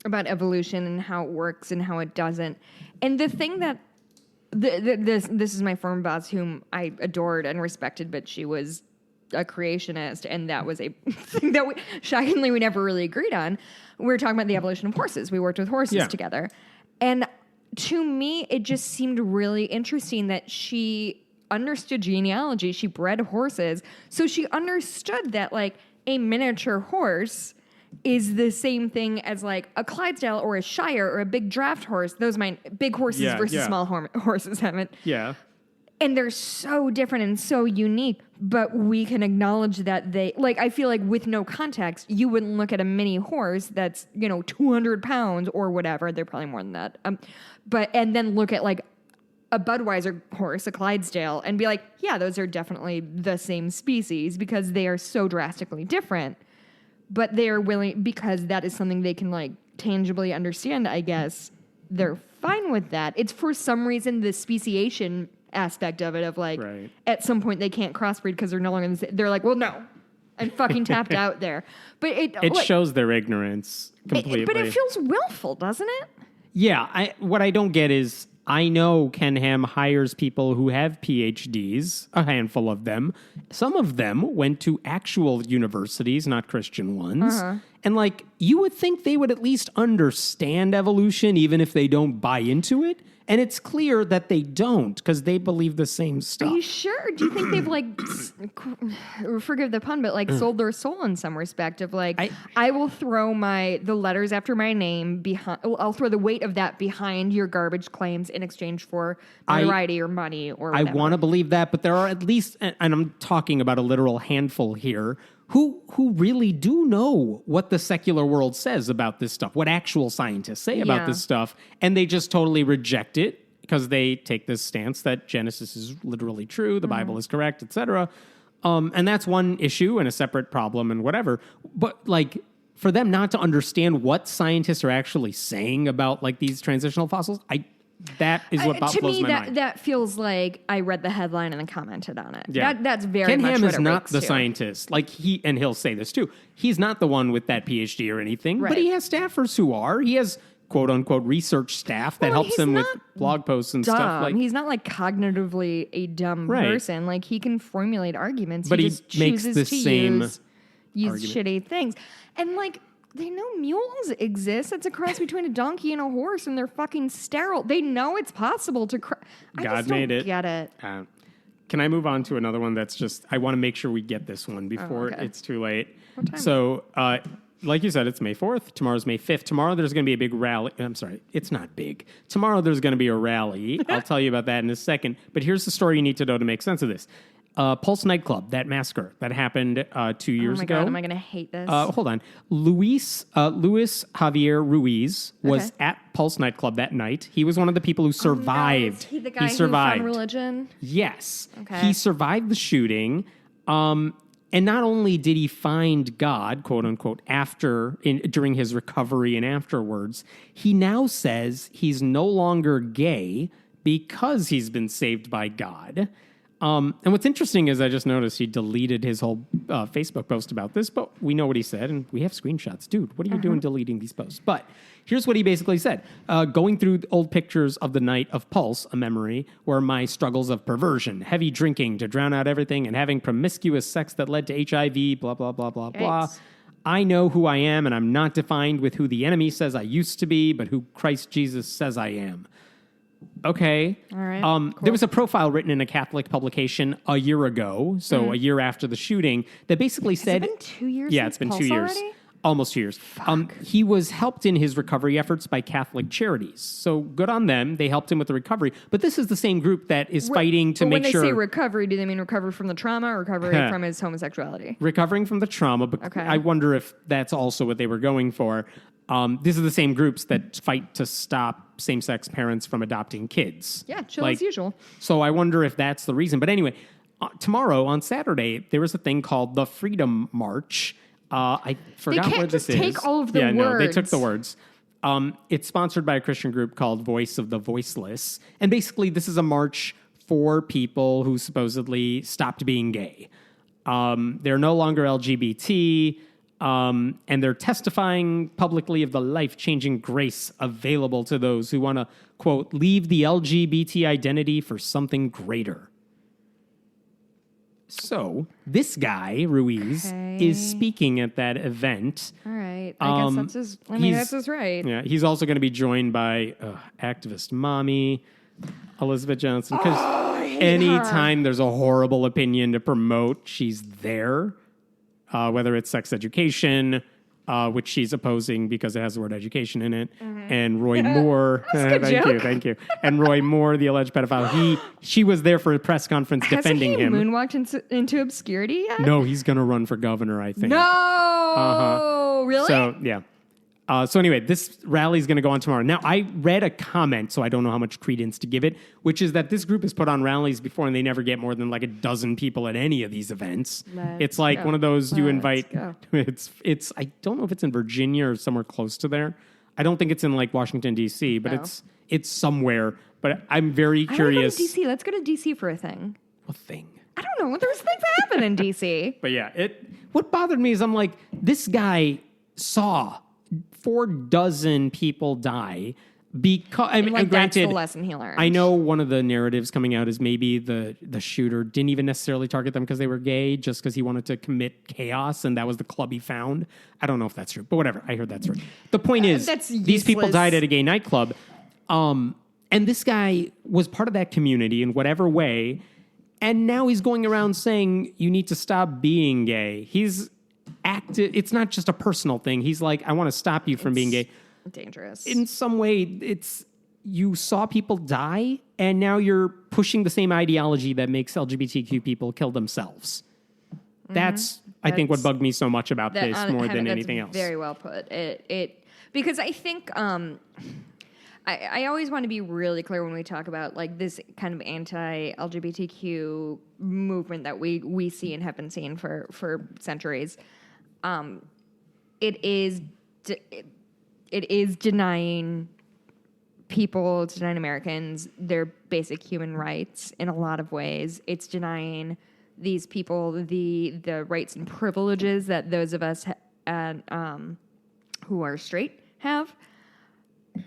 evolution and how it works and how it doesn't. And the thing that this is my former boss, whom I adored and respected, but she was a creationist, and that was a thing that shockingly we never really agreed on. We were talking about the evolution of horses. We worked with horses together. And to me, it just seemed really interesting that she understood genealogy. She bred horses. So she understood that like a miniature horse is the same thing as like a Clydesdale or a Shire or a big draft horse. Those big horses versus small horses haven't. Yeah. And they're so different and so unique, but we can acknowledge that they, like, I feel like with no context, you wouldn't look at a mini horse that's, 200 pounds or whatever. They're probably more than that. And then look at like a Budweiser horse, a Clydesdale, and be like, yeah, those are definitely the same species because they are so drastically different. But they are willing, because that is something they can like tangibly understand, I guess. They're fine with that. It's for some reason the speciation aspect of it, of like, at some point they can't crossbreed because they're no longer they're like, well, no, and fucking tapped out there. But it shows their ignorance completely. But it feels willful, doesn't it? Yeah. What I don't get is, I know Ken Ham hires people who have PhDs, a handful of them. Some of them went to actual universities, not Christian ones. And like, you would think they would at least understand evolution, even if they don't buy into it. And it's clear that they don't, because they believe the same stuff. Are you sure? Do you think they've like, forgive the pun, but like sold their soul in some respect of like, I will throw the letters after my name behind, I'll throw the weight of that behind your garbage claims in exchange for notoriety or money or whatever. I want to believe that, but there are at least, and I'm talking about a literal handful here, who really do know what the secular world says about this stuff, what actual scientists say about this stuff, and they just totally reject it because they take this stance that Genesis is literally true, the Bible is correct, etc. And that's one issue and a separate problem and whatever. But like, for them not to understand what scientists are actually saying about like these transitional fossils, that is what blows my mind. To me, that feels like I read the headline and then commented on it. Yeah. That's very Ken much Ham what is it not reeks the to. scientist. Like and he'll say this too. He's not the one with that PhD or anything, but he has staffers who are. He has quote unquote research staff that helps him with blog posts and stuff. Like, he's not like cognitively a dumb person. Like he can formulate arguments, but he he just makes chooses the to same use shitty things. And like, They know mules exist. It's a cross between a donkey and a horse, and they're fucking sterile. They know it's possible to. I God just made don't it. Get it? Can I move on to another one that's just, I want to make sure we get this one before it's too late. What time? So, like you said, it's May 4th. Tomorrow's May 5th. Tomorrow there's going to be a big rally. I'm sorry, it's not big. Tomorrow there's going to be a rally. I'll tell you about that in a second. But here's the story you need to know to make sense of this. Pulse nightclub, that massacre that happened 2 years ago. Oh my God, am I going to hate this? Hold on. Luis Javier Ruiz was at Pulse nightclub that night. He was one of the people who survived. Is he the guy survived. who found religion? Yes. Okay. He survived the shooting. And not only did he find God, quote unquote, during his recovery and afterwards, he now says he's no longer gay because he's been saved by God. And what's interesting is I just noticed he deleted his whole Facebook post about this, but we know what he said, and we have screenshots. Dude, what are you doing deleting these posts? But here's what he basically said. Going through old pictures of the night of Pulse, a memory, were my struggles of perversion, heavy drinking to drown out everything, and having promiscuous sex that led to HIV, blah, blah, blah, blah, blah. I know who I am, and I'm not defined with who the enemy says I used to be, but who Christ Jesus says I am. Okay. All right. Cool. There was a profile written in a Catholic publication a year ago, so a year after the shooting, that basically said... Has it been 2 years Yeah, since it's been Pulse 2 years. already? Almost 2 years. He was helped in his recovery efforts by Catholic charities. So good on them. They helped him with the recovery. But this is the same group that is fighting to make sure... When they say recovery, do they mean recovery from the trauma or recovery from his homosexuality? Recovering from the trauma, but Okay. I wonder if that's also what they were going for. These are the same groups that fight to stop same-sex parents from adopting kids. Yeah, chill as usual. So I wonder if that's the reason. But anyway, tomorrow on Saturday, there was a thing called the Freedom March. I forgot what this is. They can't just take all of the words. No, they took the words. It's sponsored by a Christian group called Voice of the Voiceless. And basically, this is a march for people who supposedly stopped being gay. They're no longer LGBT. And they're testifying publicly of the life-changing grace available to those who want to, quote, leave the LGBT identity for something greater. So this guy, Ruiz, is speaking at that event. All right. I guess that's his... that's his right. Yeah, he's also going to be joined by activist mommy, Elizabeth Johnson. Because anytime there's a horrible opinion to promote, she's there. Whether it's sex education, which she's opposing because it has the word education in it, and Roy Moore. Thank you. And Roy Moore, the alleged pedophile. She was there for a press conference defending him. Has he moonwalked into obscurity yet? No, he's going to run for governor, I think. No! Really? So, yeah. So anyway, this rally is going to go on tomorrow. Now, I read a comment, so I don't know how much credence to give it, which is that this group has put on rallies before and they never get more than like a dozen people at any of these events. It's like one of those you invite. It's I don't know if it's in Virginia or somewhere close to there. I don't think it's in like Washington, D.C., but it's somewhere. But I'm very curious. I want to go to D.C. Let's go to D.C. for a thing. What thing? I don't know. There's things that happen in D.C. But yeah, what bothered me is I'm like, this guy saw 4 people die because I mean, like, granted, that's the lesson he learned. I know one of the narratives coming out is maybe the shooter didn't even necessarily target them because they were gay, just because he wanted to commit chaos, and that was the club he found. I don't know if that's true, but whatever. I heard that's true. The point is, these people died at a gay nightclub, and this guy was part of that community in whatever way, and now he's going around saying you need to stop being gay. He's active. It's not just a personal thing. He's like, I want to stop you from being gay. Dangerous. In some way, it's you saw people die, and now you're pushing the same ideology that makes LGBTQ people kill themselves. That's I think, what bugged me so much about this more than anything else. Very well put. Because I think I always want to be really clear when we talk about like this kind of anti-LGBTQ movement that we see and have been seeing for centuries. It is denying people, it's denying Americans their basic human rights in a lot of ways. It's denying these people the rights and privileges that those of us who are straight have.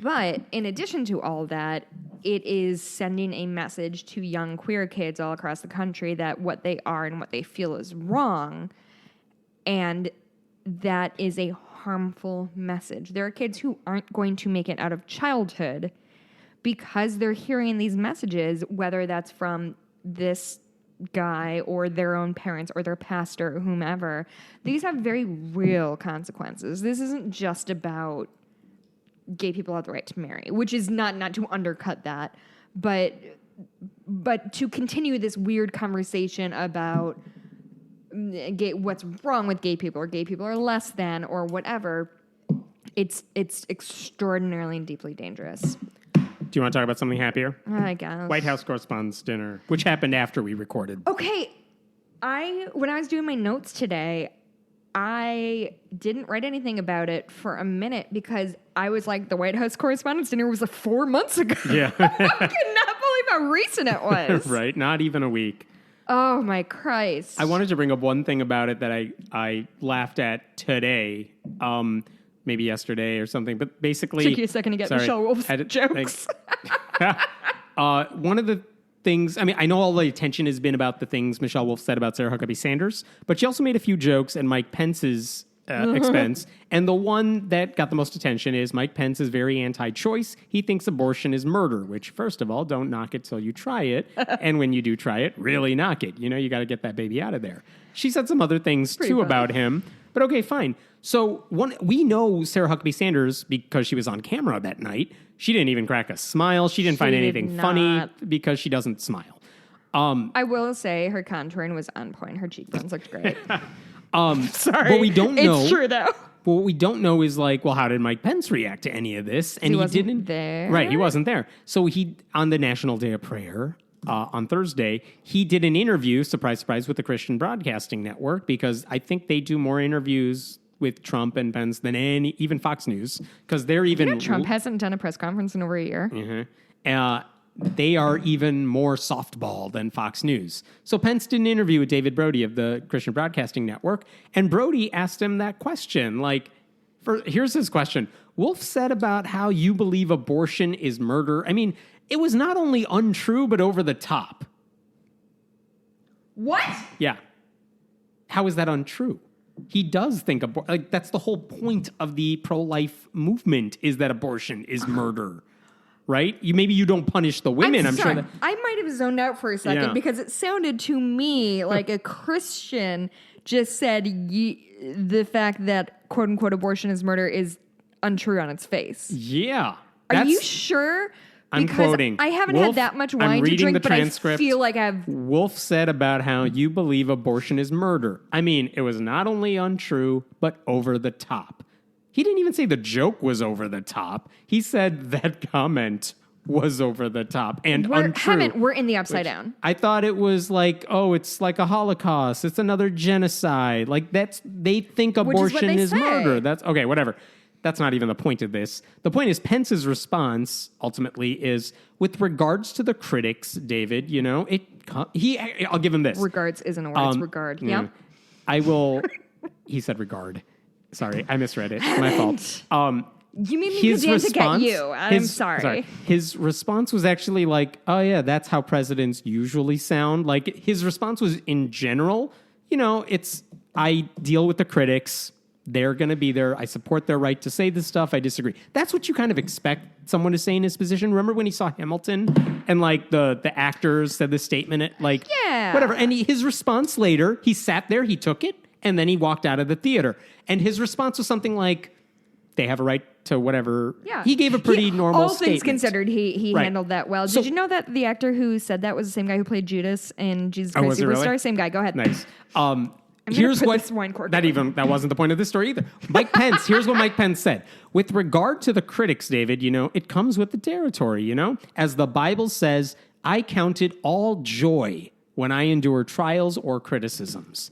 But in addition to all that, it is sending a message to young queer kids all across the country that what they are and what they feel is wrong. And that is a harmful message. There are kids who aren't going to make it out of childhood because they're hearing these messages, whether that's from this guy or their own parents or their pastor or whomever. These have very real consequences. This isn't just about gay people have the right to marry, which is not to undercut that, but to continue this weird conversation about what's wrong with gay people, or gay people are less than, or whatever, it's extraordinarily and deeply dangerous. Do you want to talk about something happier? I guess. White House Correspondents' Dinner, which happened after we recorded. Okay, when I was doing my notes today, I didn't write anything about it for a minute because I was like, the White House Correspondents' Dinner was like 4 months ago. Yeah. I could not believe how recent it was. Right, not even a week. Oh, my Christ. I wanted to bring up one thing about it that I laughed at today, maybe yesterday or something, but basically... Took you a second to get Michelle Wolf's jokes. One of the things, I mean, I know all the attention has been about the things Michelle Wolf said about Sarah Huckabee Sanders, but she also made a few jokes at Mike Pence's expense. And the one that got the most attention is Mike Pence is very anti-choice. He thinks abortion is murder, which, first of all, don't knock it till you try it. And when you do try it, really knock it. You know, you got to get that baby out of there. She said some other things, too, about him. But okay, fine. So we know Sarah Huckabee Sanders because she was on camera that night. She didn't even crack a smile. She didn't find anything funny because she doesn't smile. I will say her contouring was on point. Her cheekbones looked great. Sorry. But we don't know. It's true, though. But what we don't know is, like, well, how did Mike Pence react to any of this? And he wasn't there. Right, he wasn't there. So he, on the National Day of Prayer, on Thursday, he did an interview, surprise, surprise, with the Christian Broadcasting Network, because I think they do more interviews with Trump and Pence than even Fox News, because they're even... You know, Trump hasn't done a press conference in over a year. Mm-hmm. They are even more softball than Fox News. So Pence did an interview with David Brody of the Christian Broadcasting Network, and Brody asked him that question. Here's his question. Wolf said about how you believe abortion is murder. I mean, it was not only untrue, but over the top. What? Yeah. How is that untrue? He does think that's the whole point of the pro-life movement, is that abortion is murder. Right? Maybe you don't punish the women. I'm sure that I might have zoned out for a second because it sounded to me like a Christian just said the fact that quote unquote abortion is murder is untrue on its face. Yeah. Are you sure? I'm quoting. I haven't Wolf, had that much I'm wine to reading drink, the but transcript. I feel like I've... Wolf said about how you believe abortion is murder. I mean, it was not only untrue, but over the top. He didn't even say the joke was over the top. He said that comment was over the top and untrue. We're in the upside down. I thought it was like, oh, it's like a Holocaust. It's another genocide. Like they think abortion is murder. That's okay, whatever. That's not even the point of this. The point is Pence's response ultimately is, with regards to the critics, David, you know, I'll give him this. Regards isn't a word, it's regard. Yeah. I will, he said regard. Sorry, I misread it. My fault. You mean me pedantic at you. I'm sorry. His response was actually like, oh yeah, that's how presidents usually sound. Like his response was in general, you know, I deal with the critics. They're going to be there. I support their right to say this stuff. I disagree. That's what you kind of expect someone to say in his position. Remember when he saw Hamilton and like the actors said this statement, whatever. And his response later, he sat there, he took it, and then he walked out of the theater. And his response was something like, they have a right to whatever. Yeah. He gave a pretty normal statement. All things considered, he handled that well. Did you know that the actor who said that was the same guy who played Judas in Jesus Christ Superstar? Really? Same guy. Go ahead. Nice. Here's what this wine cork that wasn't the point of this story either. Mike Pence, here's what Mike Pence said. With regard to the critics, David, you know, it comes with the territory, you know? As the Bible says, I count it all joy when I endure trials or criticisms.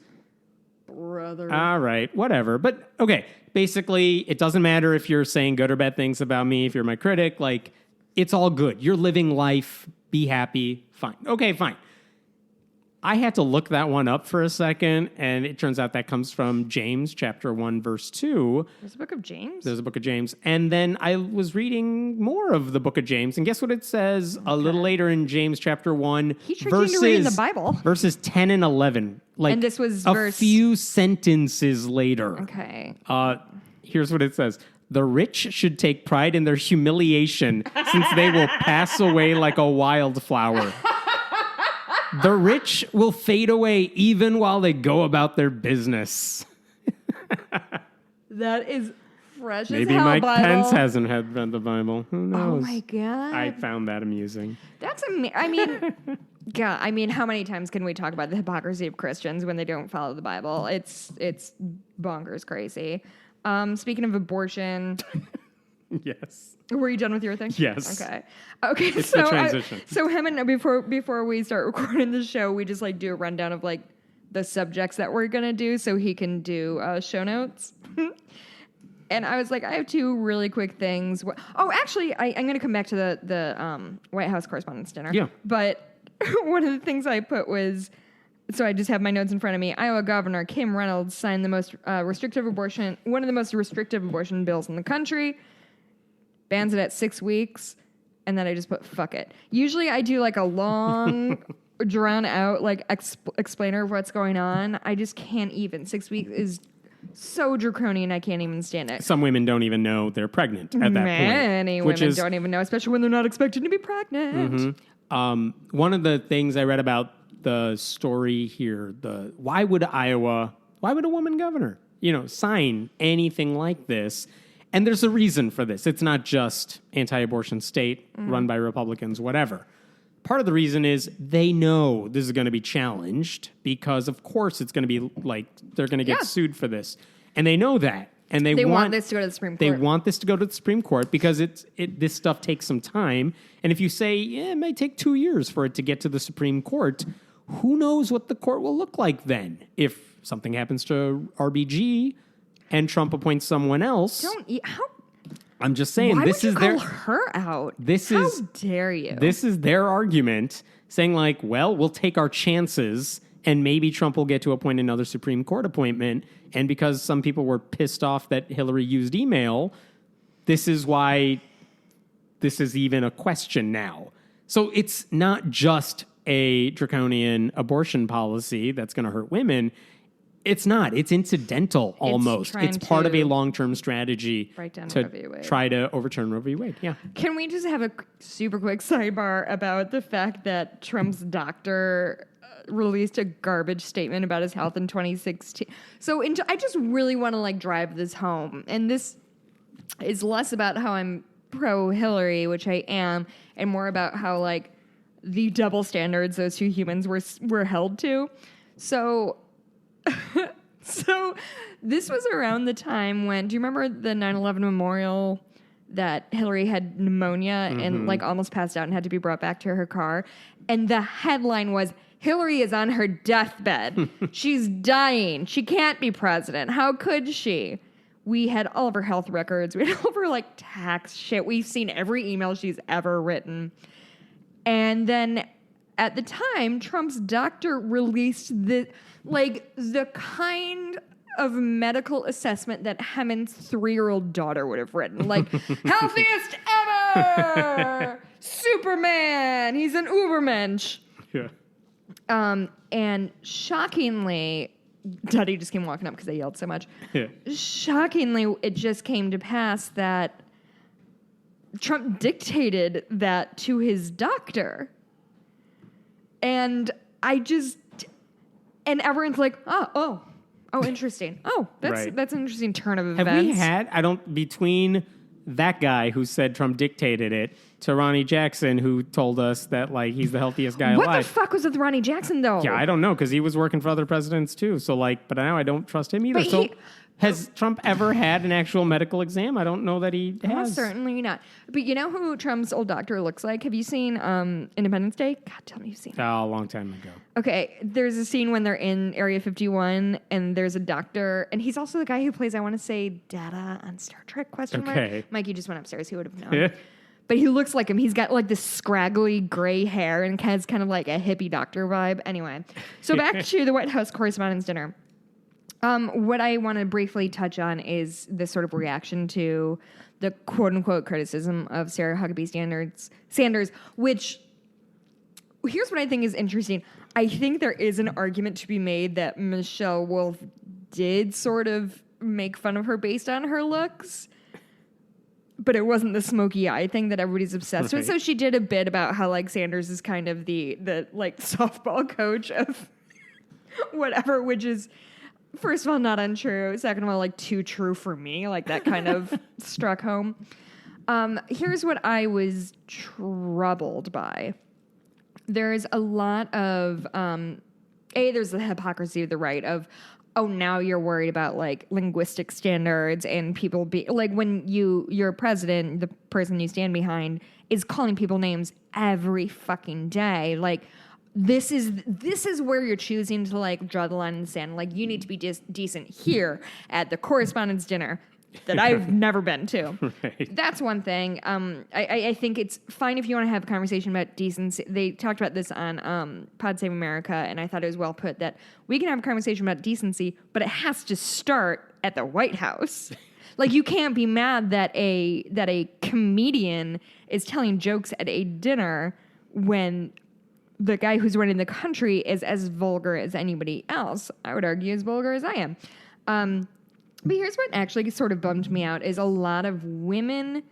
Brother. All right, whatever. But okay, basically, it doesn't matter if you're saying good or bad things about me, if you're my critic, like, it's all good. You're living life, be happy, fine. Okay, fine. I had to look that one up for a second, and it turns out that comes from James chapter 1, verse 2. There's a book of James? There's a book of James. And then I was reading more of the book of James, and guess what it says a little later in James chapter 1? He tricked you into reading the Bible. Verses 10 and 11. Like, and this was a few sentences later. Okay. Here's what it says. The rich should take pride in their humiliation since they will pass away like a wildflower. The rich will fade away even while they go about their business. That is fresh Maybe as hell, Mike Bible. Pence hasn't had read the Bible. Who knows? Oh my God. I found that amusing. That's I mean, God, I mean, how many times can we talk about the hypocrisy of Christians when they don't follow the Bible? It's bonkers crazy. Speaking of abortion, Yes. were you done with your thing? Yes. Okay. It's the transition. So him and before we start recording the show, we just like do a rundown of like the subjects that we're gonna do, so he can do show notes. And I was like, I have two really quick things. Oh, actually, I'm going to come back to the White House Correspondents' Dinner. Yeah. But one of the things I put was, so I just have my notes in front of me. Iowa Governor Kim Reynolds signed one of the most restrictive abortion bills in the country, bans it at 6 weeks, and then I just put fuck it. Usually I do like a long, drawn out like explainer of what's going on. I just can't even. 6 weeks is so draconian, I can't even stand it. Some women don't even know they're pregnant at that point. Many women don't even know, especially when they're not expected to be pregnant. Mm-hmm. One of the things I read about the story here, why would a woman governor, sign anything like this? And there's a reason for this. It's not just anti-abortion state run by Republicans, whatever. Part of the reason is they know this is going to be challenged because, of course, it's going to be like they're going to get sued for this. And they know that. And they want this to go to the Supreme Court. They want this to go to the Supreme Court because this stuff takes some time. And if you say, it may take 2 years for it to get to the Supreme Court, who knows what the court will look like then? If something happens to RBG and Trump appoints someone else. I'm just saying, Why this would is you call her out? How dare you? This is their argument, saying like, well, we'll take our chances, and maybe Trump will get to appoint another Supreme Court appointment. And because some people were pissed off that Hillary used email, this is why this is even a question now. So it's not just a draconian abortion policy that's going to hurt women. It's not. It's incidental almost. It's part of a long-term strategy to try to overturn Roe v. Wade. Yeah. Can we just have a super quick sidebar about the fact that Trump's doctor released a garbage statement about his health in 2016? So I just really want to like drive this home. And this is less about how I'm pro-Hillary, which I am, and more about how like the double standards those two humans were held to. So this was around the time when, do you remember the 9/11 memorial that Hillary had pneumonia and like almost passed out and had to be brought back to her car? And the headline was, Hillary is on her deathbed. She's dying. She can't be president. How could she? We had all of her health records. We had all of her like tax shit. We've seen every email she's ever written. And then at the time, Trump's doctor released the kind of medical assessment that Hammond's 3-year-old daughter would have written. Like, healthiest ever! Superman! He's an Ubermensch. Yeah. And shockingly, Daddy just came walking up because I yelled so much. Yeah. Shockingly, it just came to pass that Trump dictated that to his doctor. And and everyone's like, oh, interesting. Oh, that's an interesting turn of events. Have we had, between that guy who said Trump dictated it to Ronnie Jackson, who told us that like he's the healthiest guy alive. What the fuck was with Ronnie Jackson though? Yeah, I don't know, because he was working for other presidents too. So but now I don't trust him either. Has Trump ever had an actual medical exam? I don't know that he has. Almost certainly not. But you know who Trump's old doctor looks like? Have you seen Independence Day? God, tell me you've seen it. Oh, a long time ago. Okay, there's a scene when they're in Area 51, and there's a doctor, and he's also the guy who plays, I want to say, Data on Star Trek, question mark. Mikey just went upstairs. He would have known. Yeah. But he looks like him. He's got like this scraggly gray hair and has kind of like a hippie doctor vibe. Anyway, so back to the White House Correspondents' Dinner. What I want to briefly touch on is this sort of reaction to the quote-unquote criticism of Sarah Huckabee Sanders, which, here's what I think is interesting. I think there is an argument to be made that Michelle Wolf did sort of make fun of her based on her looks. But it wasn't the smoky eye thing that everybody's obsessed with. So she did a bit about how like Sanders is kind of the like softball coach of whatever, which is first of all not untrue. Second of all, like too true for me. Like that kind of struck home. Here's what I was troubled by. There's a lot of there's the hypocrisy of the right of, oh, now you're worried about like linguistic standards and people be like when you're president, the person you stand behind is calling people names every fucking day. Like this is where you're choosing to like draw the line in the sand. Like you need to be decent here at the correspondence dinner that I've never been to. Right. That's one thing. I think it's fine if you want to have a conversation about decency. They talked about this on Pod Save America, and I thought it was well put that we can have a conversation about decency, but it has to start at the White House. Like you can't be mad that a comedian is telling jokes at a dinner when the guy who's running the country is as vulgar as anybody else. I would argue as vulgar as I am. But here's what actually sort of bummed me out is a lot of women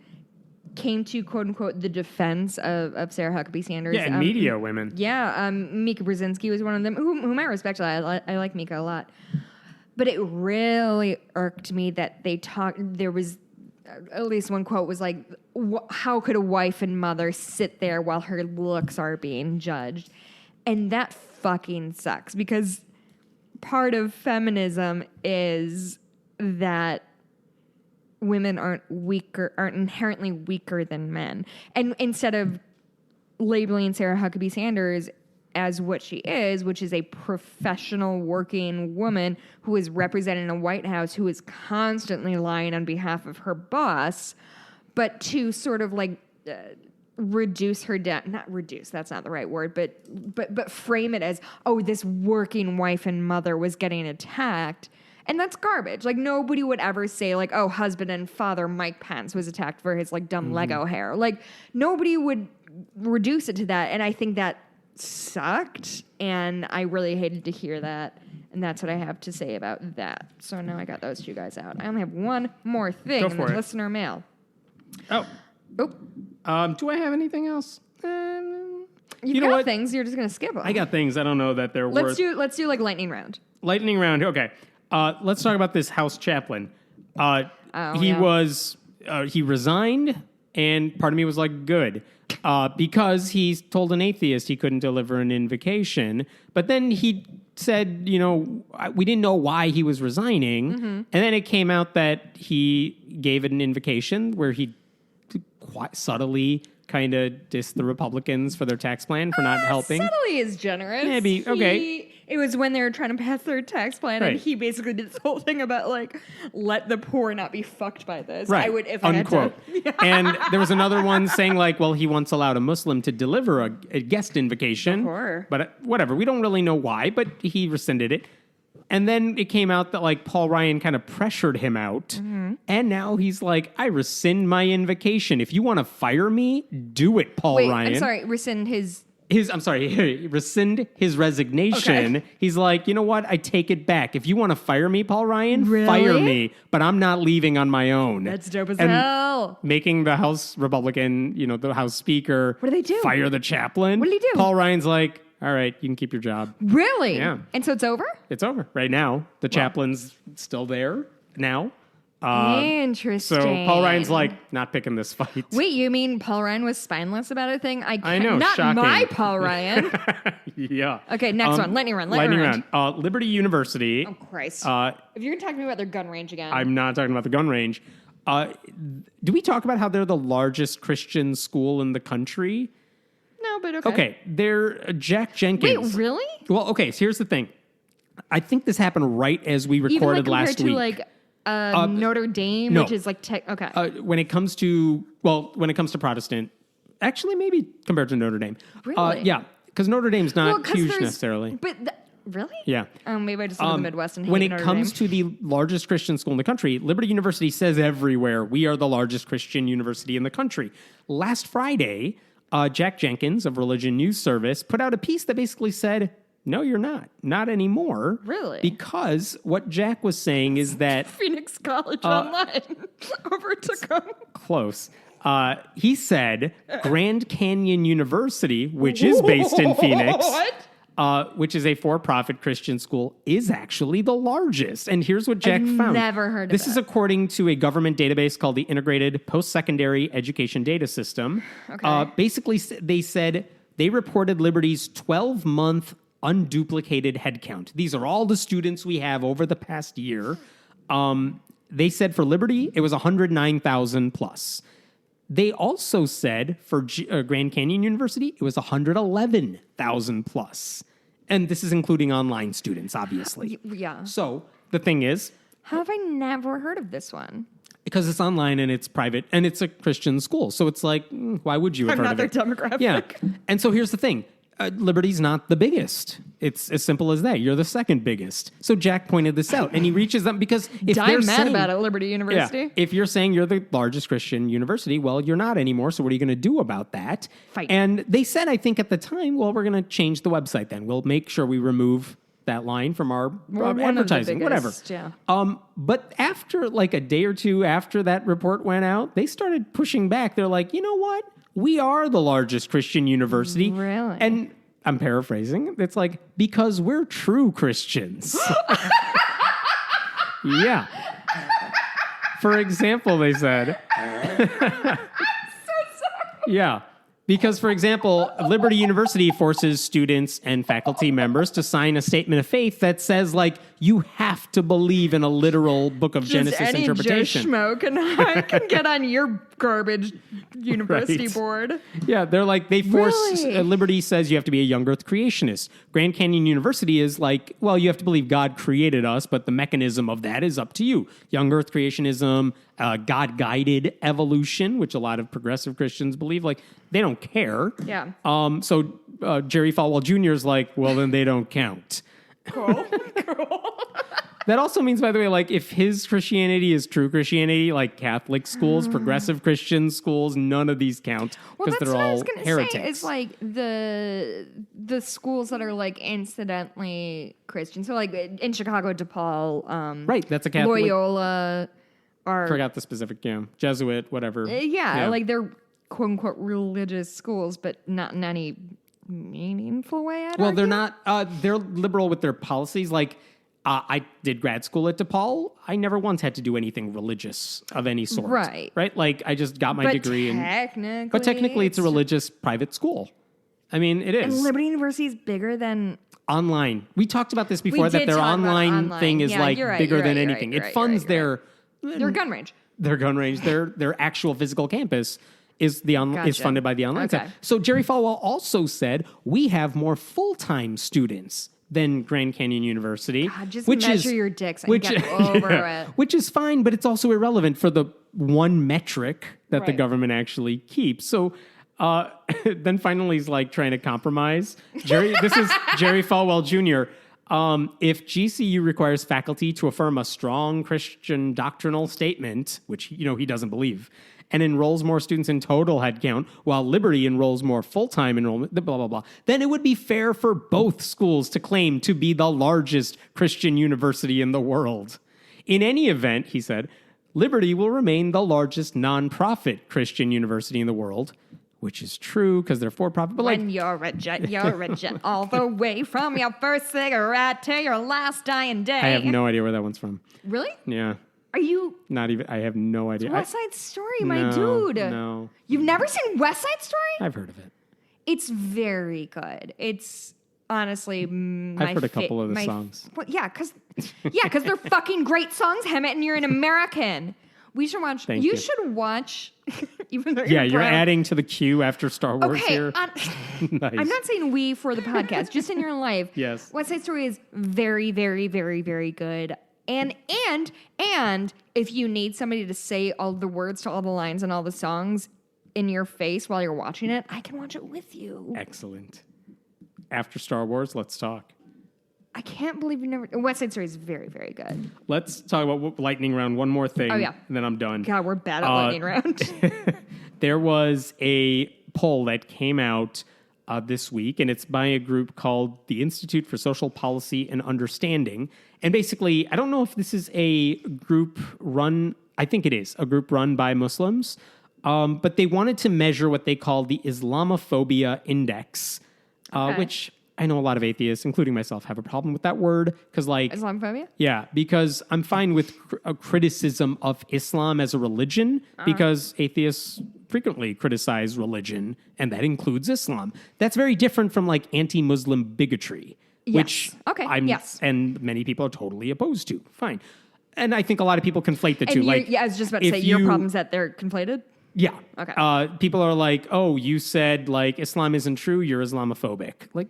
came to, quote unquote, the defense of Sarah Huckabee Sanders. Yeah, and media women. Yeah, Mika Brzezinski was one of them, whom I respect. I like Mika a lot. But it really irked me that there was, at least one quote was like, how could a wife and mother sit there while her looks are being judged? And that fucking sucks because part of feminism is that women aren't inherently weaker than men. And instead of labeling Sarah Huckabee Sanders as what she is, which is a professional working woman who is represented in a White House, who is constantly lying on behalf of her boss, but to sort of like reduce her not reduce, that's not the right word, but frame it as, oh, this working wife and mother was getting attacked. And that's garbage. Like, nobody would ever say, like, oh, husband and father Mike Pence was attacked for his, like, dumb Lego hair. Like, nobody would reduce it to that. And I think that sucked. And I really hated to hear that. And that's what I have to say about that. So now I got those two guys out. I only have one more thing in the listener mail. Oh. Do I have anything else? You got things. You're just going to skip them. I got things. I don't know that they're Let's do, like, lightning round. Lightning round. Okay. Let's talk about this House Chaplain. He resigned, and part of me was like, good, because he told an atheist he couldn't deliver an invocation. But then he said, we didn't know why he was resigning. Mm-hmm. And then it came out that he gave an invocation where he quite subtly kind of dissed the Republicans for their tax plan for not helping. Subtly is generous. Maybe, okay. It was when they were trying to pass their tax plan, right. And he basically did this whole thing about, like, let the poor not be fucked by this. Right. I would, if Unquote. I had to. And there was another one saying, like, well, he once allowed a Muslim to deliver a guest invocation. But whatever. We don't really know why, but he rescinded it. And then it came out that, like, Paul Ryan kind of pressured him out. Mm-hmm. And now he's like, I rescind my invocation. If you want to fire me, do it, Paul Ryan. I'm sorry, rescind his rescind his resignation. Okay. He's like, you know what? I take it back. If you want to fire me, Paul Ryan, fire me. But I'm not leaving on my own. That's dope as hell. Making the House Republican, the House Speaker. What do they do? Fire the chaplain. What did he do? Paul Ryan's like, all right, you can keep your job. Really? Yeah. And so it's over? It's over right now. The chaplain's still there now. Interesting. So Paul Ryan's like, not picking this fight. Wait, you mean Paul Ryan was spineless about a thing? I know, not shocking. My Paul Ryan. Yeah. Okay, next one. Lightning round. Liberty University. Oh, Christ. If you're going to talk to me about their gun range again. I'm not talking about the gun range. Do we talk about how they're the largest Christian school in the country? No, but okay. Okay, they're Jack Jenkins. Wait, really? Well, okay, so here's the thing. I think this happened right as we recorded last week. Even like Notre Dame, no. which is like okay. When it comes to Protestant, actually maybe compared to Notre Dame. Really? Yeah, because Notre Dame's not huge necessarily. But really? Yeah. Maybe I just live in the Midwest and hate when it Notre comes Dame. to the largest Christian school in the country, Liberty University says everywhere, we are the largest Christian university in the country. Last Friday, Jack Jenkins of Religion News Service put out a piece that basically said, No, you're not. Not anymore. Really? Because what Jack was saying is that... Phoenix College Online overtook him. Close. He said Grand Canyon University, which is based in Phoenix... which is a for-profit Christian school, is actually the largest. And here's what Jack found. Never heard of this. This is according to a government database called the Integrated Post-Secondary Education Data System. Okay. Basically, they said they reported Liberty's 12-month unduplicated headcount. These are all the students we have over the past year. They said for Liberty, it was 109,000 plus. They also said for Grand Canyon University, it was 111,000 plus. And this is including online students, obviously. Yeah. So the thing is... How have I never heard of this one? Because it's online and it's private and it's a Christian school. So it's like, why would you have heard of it? I'm not their demographic. Yeah. And so here's the thing. Liberty's not the biggest. It's as simple as that. You're the second biggest. So Jack pointed this out, and he reaches them because if they're mad saying, about it, Liberty University. Yeah, if you're saying you're the largest Christian university, well, you're not anymore. So what are you going to do about that? Fight. And they said, I think at the time, well, we're going to change the website. Then we'll make sure we remove that line from our advertising, whatever. Yeah. But after like a day or two after that report went out, they started pushing back. They're like, you know what? We are the largest Christian university. Really? And I'm paraphrasing. It's like, because we're true Christians. Yeah. For example, they said. So sorry. Yeah. Because, for example, Liberty University forces students and faculty members to sign a statement of faith that says, like, you have to believe in a literal Book of Genesis any interpretation. Joe Schmo can get on your garbage university Right. board. Yeah, they're like, they force, Really? Liberty says you have to be a young earth creationist. Grand Canyon University is like, well, you have to believe God created us, but the mechanism of that is up to you. Young earth creationism, God-guided evolution, which a lot of progressive Christians believe, like, they don't care. Yeah. So Jerry Falwell Jr. is like, well, then they don't count. Cool. That also means, by the way, like, if his Christianity is true Christianity, like Catholic schools, progressive Christian schools, none of these count because that's they're what I all was gonna heretics. say. It's like the schools that are like incidentally Christian. So like in Chicago, DePaul, Right, that's a Catholic. Loyola, are Forgot the specific, Jesuit, whatever. yeah, like they're quote unquote religious schools, but not in any meaningful way. Well, they're not. They're liberal with their policies. Like, I did grad school at DePaul. I never once had to do anything religious of any sort. Right. Right. Like, I just got my degree. But technically, it's a religious private school. I mean, it is. And Liberty University is bigger than Online. We talked about this before, that did their talk about online thing is Yeah, like you're right, bigger you're than right, you're anything. right, It funds you're right. Their gun range. their gun range, their actual physical campus is is funded by the online Okay. side. So Jerry Falwell also said we have more full-time students than Grand Canyon University, God, just which measure is your dicks and get over it. which is fine, but it's also irrelevant for the one metric that the Right. government actually keeps. So then finally he's like trying to compromise. This is Jerry Falwell Jr. If GCU requires faculty to affirm a strong Christian doctrinal statement, which he doesn't believe, and enrolls more students in total headcount, while Liberty enrolls more full-time enrollment, blah, blah, blah, then it would be fair for both schools to claim to be the largest Christian university in the world. In any event, he said, Liberty will remain the largest nonprofit Christian university in the world, which is true because they're for-profit. But When you're a jet all the way from your first cigarette to your last dying day. I have no idea where that one's from. Really? Yeah. Are you Not even, I have no idea. West Side Story, my No, dude? no. You've never seen West Side Story? I've heard of it. It's very good. It's honestly my I've heard a couple of the my- songs. Well, yeah, because they're fucking great songs, Hemet, and you're an American. We should watch. Thank you you. should watch. Even though Yeah, you're brown. adding to the queue after Star Wars Okay, here. Nice. I'm not saying we for the podcast, just in your life. Yes. West Side Story is very, very, very, very good. And if you need somebody to say all the words to all the lines and all the songs in your face while you're watching it, I can watch it with you. Excellent. After Star Wars, let's talk. I can't believe you never. West Side Story is very, very good. Let's talk about lightning round. One more thing. Oh, yeah. And then I'm done. God, we're bad at lightning round. There was a poll that came out this week, and it's by a group called the Institute for Social Policy and Understanding. And basically, I don't know if this is a group run, I think it is, a group run by Muslims, but they wanted to measure what they call the Islamophobia Index, which I know a lot of atheists, including myself, have a problem with that word, because like... Islamophobia? Yeah, because I'm fine with a criticism of Islam as a religion, because atheists frequently criticize religion, and that includes Islam. That's very different from like anti-Muslim bigotry, which and many people are totally opposed to. Fine. And I think a lot of people conflate the two. Like, I was just about to say, your problem's that they're conflated? Yeah. Okay. People are like, oh, you said like Islam isn't true, you're Islamophobic. Like,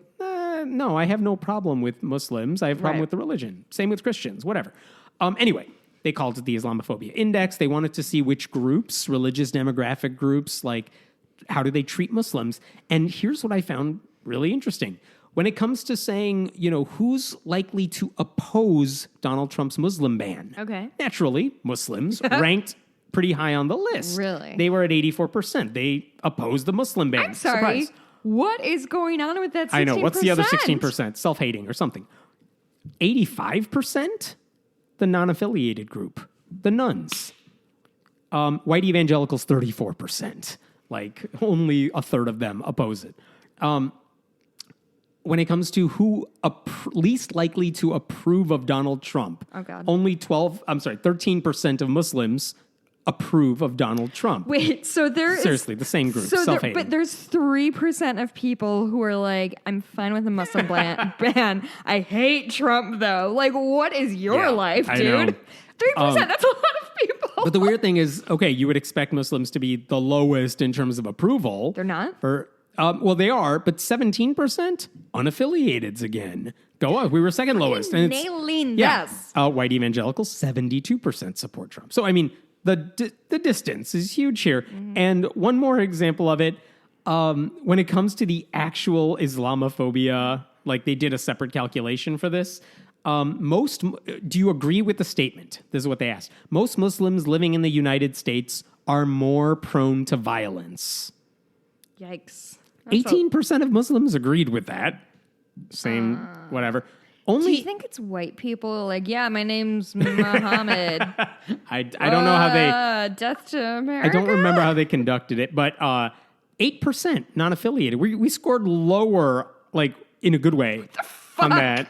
no, I have no problem with Muslims. I have a problem with the religion. Same with Christians, whatever. Anyway, they called it the Islamophobia Index. They wanted to see which groups, religious demographic groups, like how do they treat Muslims? And here's what I found really interesting. When it comes to saying, you know, who's likely to oppose Donald Trump's Muslim ban? Okay. Naturally, Muslims ranked pretty high on the list. Really? They were at 84%. They opposed the Muslim ban. I'm sorry. Surprise. What is going on with that 16%? I know. What's the other 16%? Self-hating or something. 85%? The non-affiliated group. The nuns. White evangelicals, 34%. Like, only a third of them oppose it. When it comes to who least likely to approve of Donald Trump, only 13% of Muslims approve of Donald Trump. Wait, so seriously the same group, self-hating. But there's 3% of people who are like, I'm fine with the Muslim ban. I hate Trump though. Like, what is your life, dude? 3%, that's a lot of people. But the weird thing is, okay, you would expect Muslims to be the lowest in terms of approval. They're not? Well, they are, but 17% unaffiliateds again. Go on. We were second lowest. And nailing this. White evangelicals, 72% support Trump. So, I mean, the distance is huge here. Mm-hmm. And one more example of it, when it comes to the actual Islamophobia, like they did a separate calculation for this. Do you agree with the statement? This is what they asked. Most Muslims living in the United States are more prone to violence. Yikes. 18% of Muslims agreed with that. Same, whatever. Do you think it's white people? Like, yeah, my name's Muhammad. I don't know how they... Death to America? I don't remember how they conducted it, but 8% non-affiliated. We scored lower, like, in a good way on that.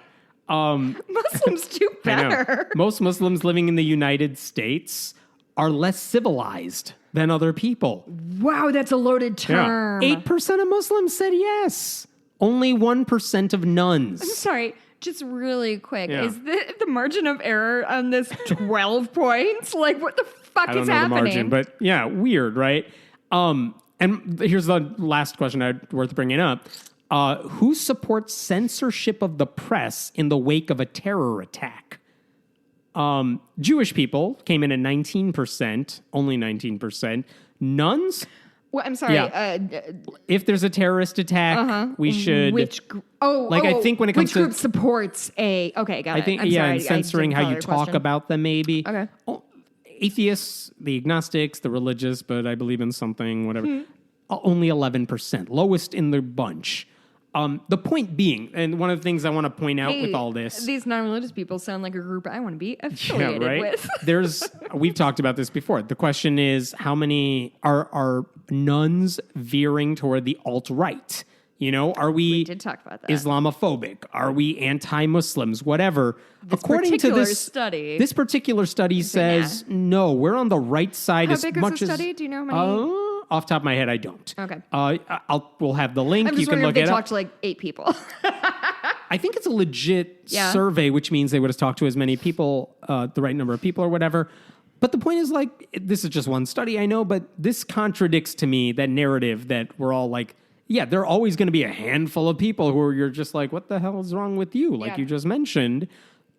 Muslims do better. Most Muslims living in the United States are less civilized than other people. Wow, that's a loaded term. 8% of Muslims said yes. Only 1% of nuns. I'm sorry. Just really quick, is the margin of error on this 12 points? Like, what the fuck is happening? I don't know the margin, but yeah, weird, right? And here's the last question worth bringing up. Who supports censorship of the press in the wake of a terror attack? Jewish people came in at 19%, only 19%. Nuns? Well, I'm sorry. Yeah. If there's a terrorist attack, we should... I think when it comes to... Which group supports a... Okay, got it. I think, I'm sorry, and censoring how you talk about them, maybe. Okay. Atheists, the agnostics, the religious, but I believe in something, whatever. Only 11%. Lowest in the bunch. The point being, and one of the things I want to point out with all this... These non-religious people sound like a group I want to be affiliated with. We've talked about this before. The question is, how many are nuns veering toward the alt-right? You know, are we did talk about that. Islamophobic? Are we anti-Muslims? Whatever. According to this particular study says, no, we're on the right side as much as... How big is the study? Do you know how many... Off the top of my head, I don't. Okay. We'll have the link. I'm just you can look if they it up. talked to like 8 people. I think it's a legit survey, which means they would have talked to as many people, the right number of people or whatever. But the point is, like, this is just one study, I know, but this contradicts to me that narrative that we're all like, yeah, there are always going to be a handful of people who you're just like, what the hell is wrong with you? Like you just mentioned.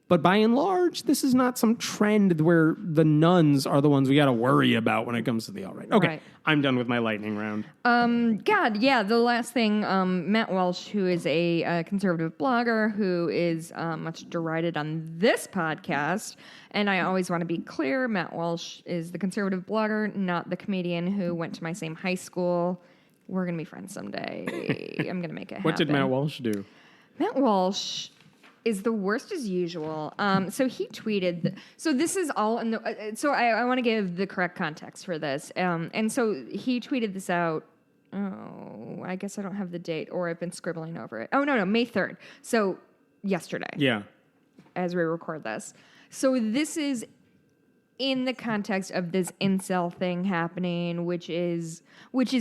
But by and large, this is not some trend where the nuns are the ones we got to worry about when it comes to the alt-right. Okay, right. I'm done with my lightning round. The last thing, Matt Walsh, who is a conservative blogger who is much derided on this podcast, and I always want to be clear, Matt Walsh is the conservative blogger, not the comedian who went to my same high school we're going to be friends someday. I'm going to make it happen. What did Matt Walsh do? Matt Walsh is the worst as usual. So he tweeted. So this is all in the. So I want to give the correct context for this. And so he tweeted this out. Oh, I guess I don't have the date, or I've been scribbling over it. Oh no, May 3rd. So yesterday. Yeah. As we record this. So this is in the context of this incel thing happening, which is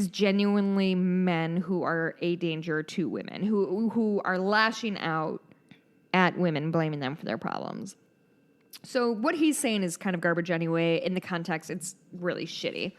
genuinely men who are a danger to women, who are lashing out at women, blaming them for their problems. So what he's saying is kind of garbage anyway. In the context, it's really shitty.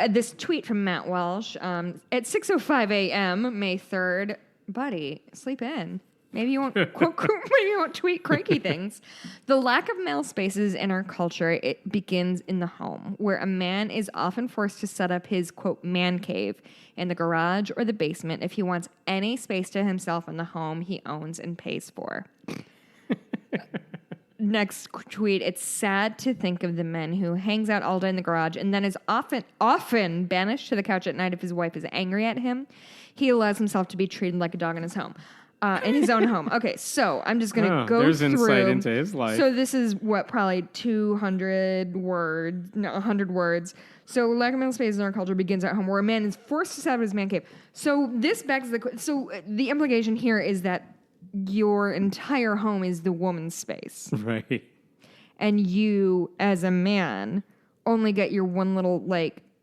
This tweet from Matt Walsh at 6:05 a.m., May 3rd. Buddy, sleep in. Maybe you won't maybe you won't tweet cranky things. The lack of male spaces in our culture, it begins in the home, where a man is often forced to set up his, quote, man cave in the garage or the basement if he wants any space to himself in the home he owns and pays for. Next tweet, it's sad to think of the man who hangs out all day in the garage and then is often banished to the couch at night if his wife is angry at him. He allows himself to be treated like a dog in his home. In his own home. Okay, so I'm just going to go there's through. There's insight into his life. So this is probably 100 words. So lack of male space in our culture begins at home, where a man is forced to set up his man cave. So this begs the implication here is that your entire home is the woman's space. Right. And you, as a man, only get your one little,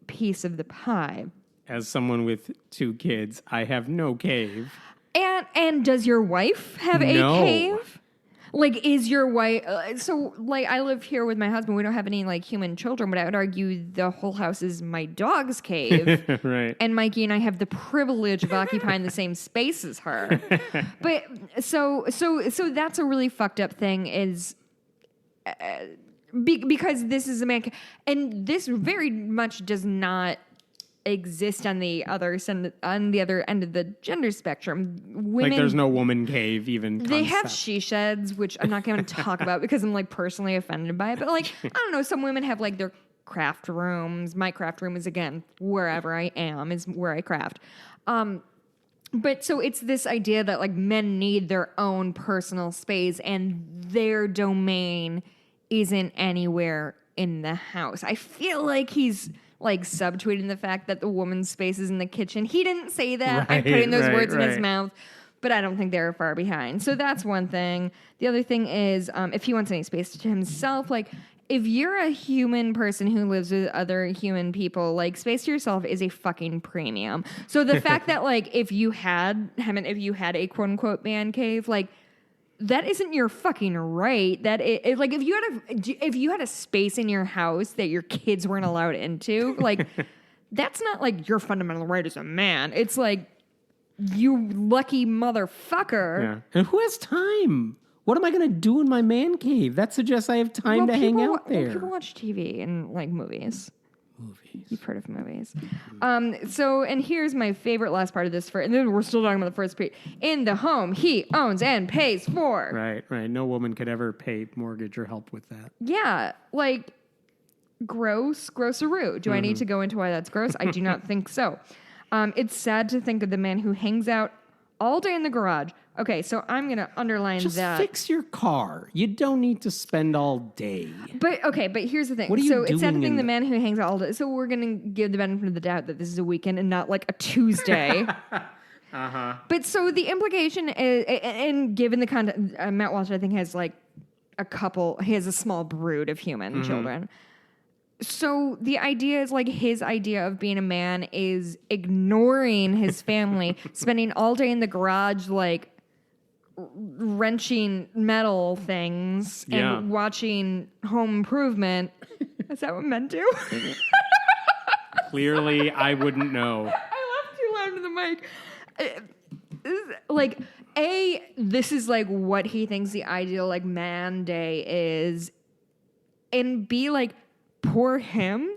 piece of the pie. As someone with 2 kids, I have no cave. And does your wife have a cave? Is your wife... I live here with my husband. We don't have any, human children, but I would argue the whole house is my dog's cave. Right. And Mikey and I have the privilege of occupying the same space as her. But, so that's a really fucked up thing is... because this is a man... And this very much does not... exist on the other end of the gender spectrum. Women, there's no woman cave even. They have she sheds, which I'm not going to talk about because I'm personally offended by it. But I don't know, some women have their craft rooms. My craft room is again wherever I am is where I craft. But so it's this idea that men need their own personal space and their domain isn't anywhere in the house. I feel like he's subtweeting the fact that the woman's space is in the kitchen. He didn't say that. I'm putting those words in his mouth, but I don't think they're far behind. So that's one thing. The other thing is, if he wants any space to himself, if you're a human person who lives with other human people, space to yourself is a fucking premium. So the fact that if you had a quote unquote man cave, that isn't your fucking right. That if you had a space in your house that your kids weren't allowed into, that's not your fundamental right as a man. It's you lucky motherfucker. Yeah. And who has time? What am I going to do in my man cave? That suggests I have time to hang out there. People watch TV and movies. You've heard of movies. And here's my favorite last part of this. And then we're still talking about the first tweet. In the home he owns and pays for. Right. No woman could ever pay mortgage or help with that. Yeah, gross-a-roo. Do I need to go into why that's gross? I do not think so. It's sad to think of the man who hangs out all day in the garage. Okay, so I'm going to underline Just that. fix your car. You don't need to spend all day. But here's the thing. What are you doing it's sad to think the man who hangs out all day. So we're going to give the benefit of the doubt that this is a weekend and not a Tuesday. But so the implication is, and given the content, Matt Walsh, I think, has he has a small brood of human children. So the idea is his idea of being a man is ignoring his family, spending all day in the garage, wrenching metal things and watching Home Improvement. Is that what men do? Clearly, I wouldn't know. I laughed too loud into the mic. This is what he thinks the ideal man day is, and B, poor him.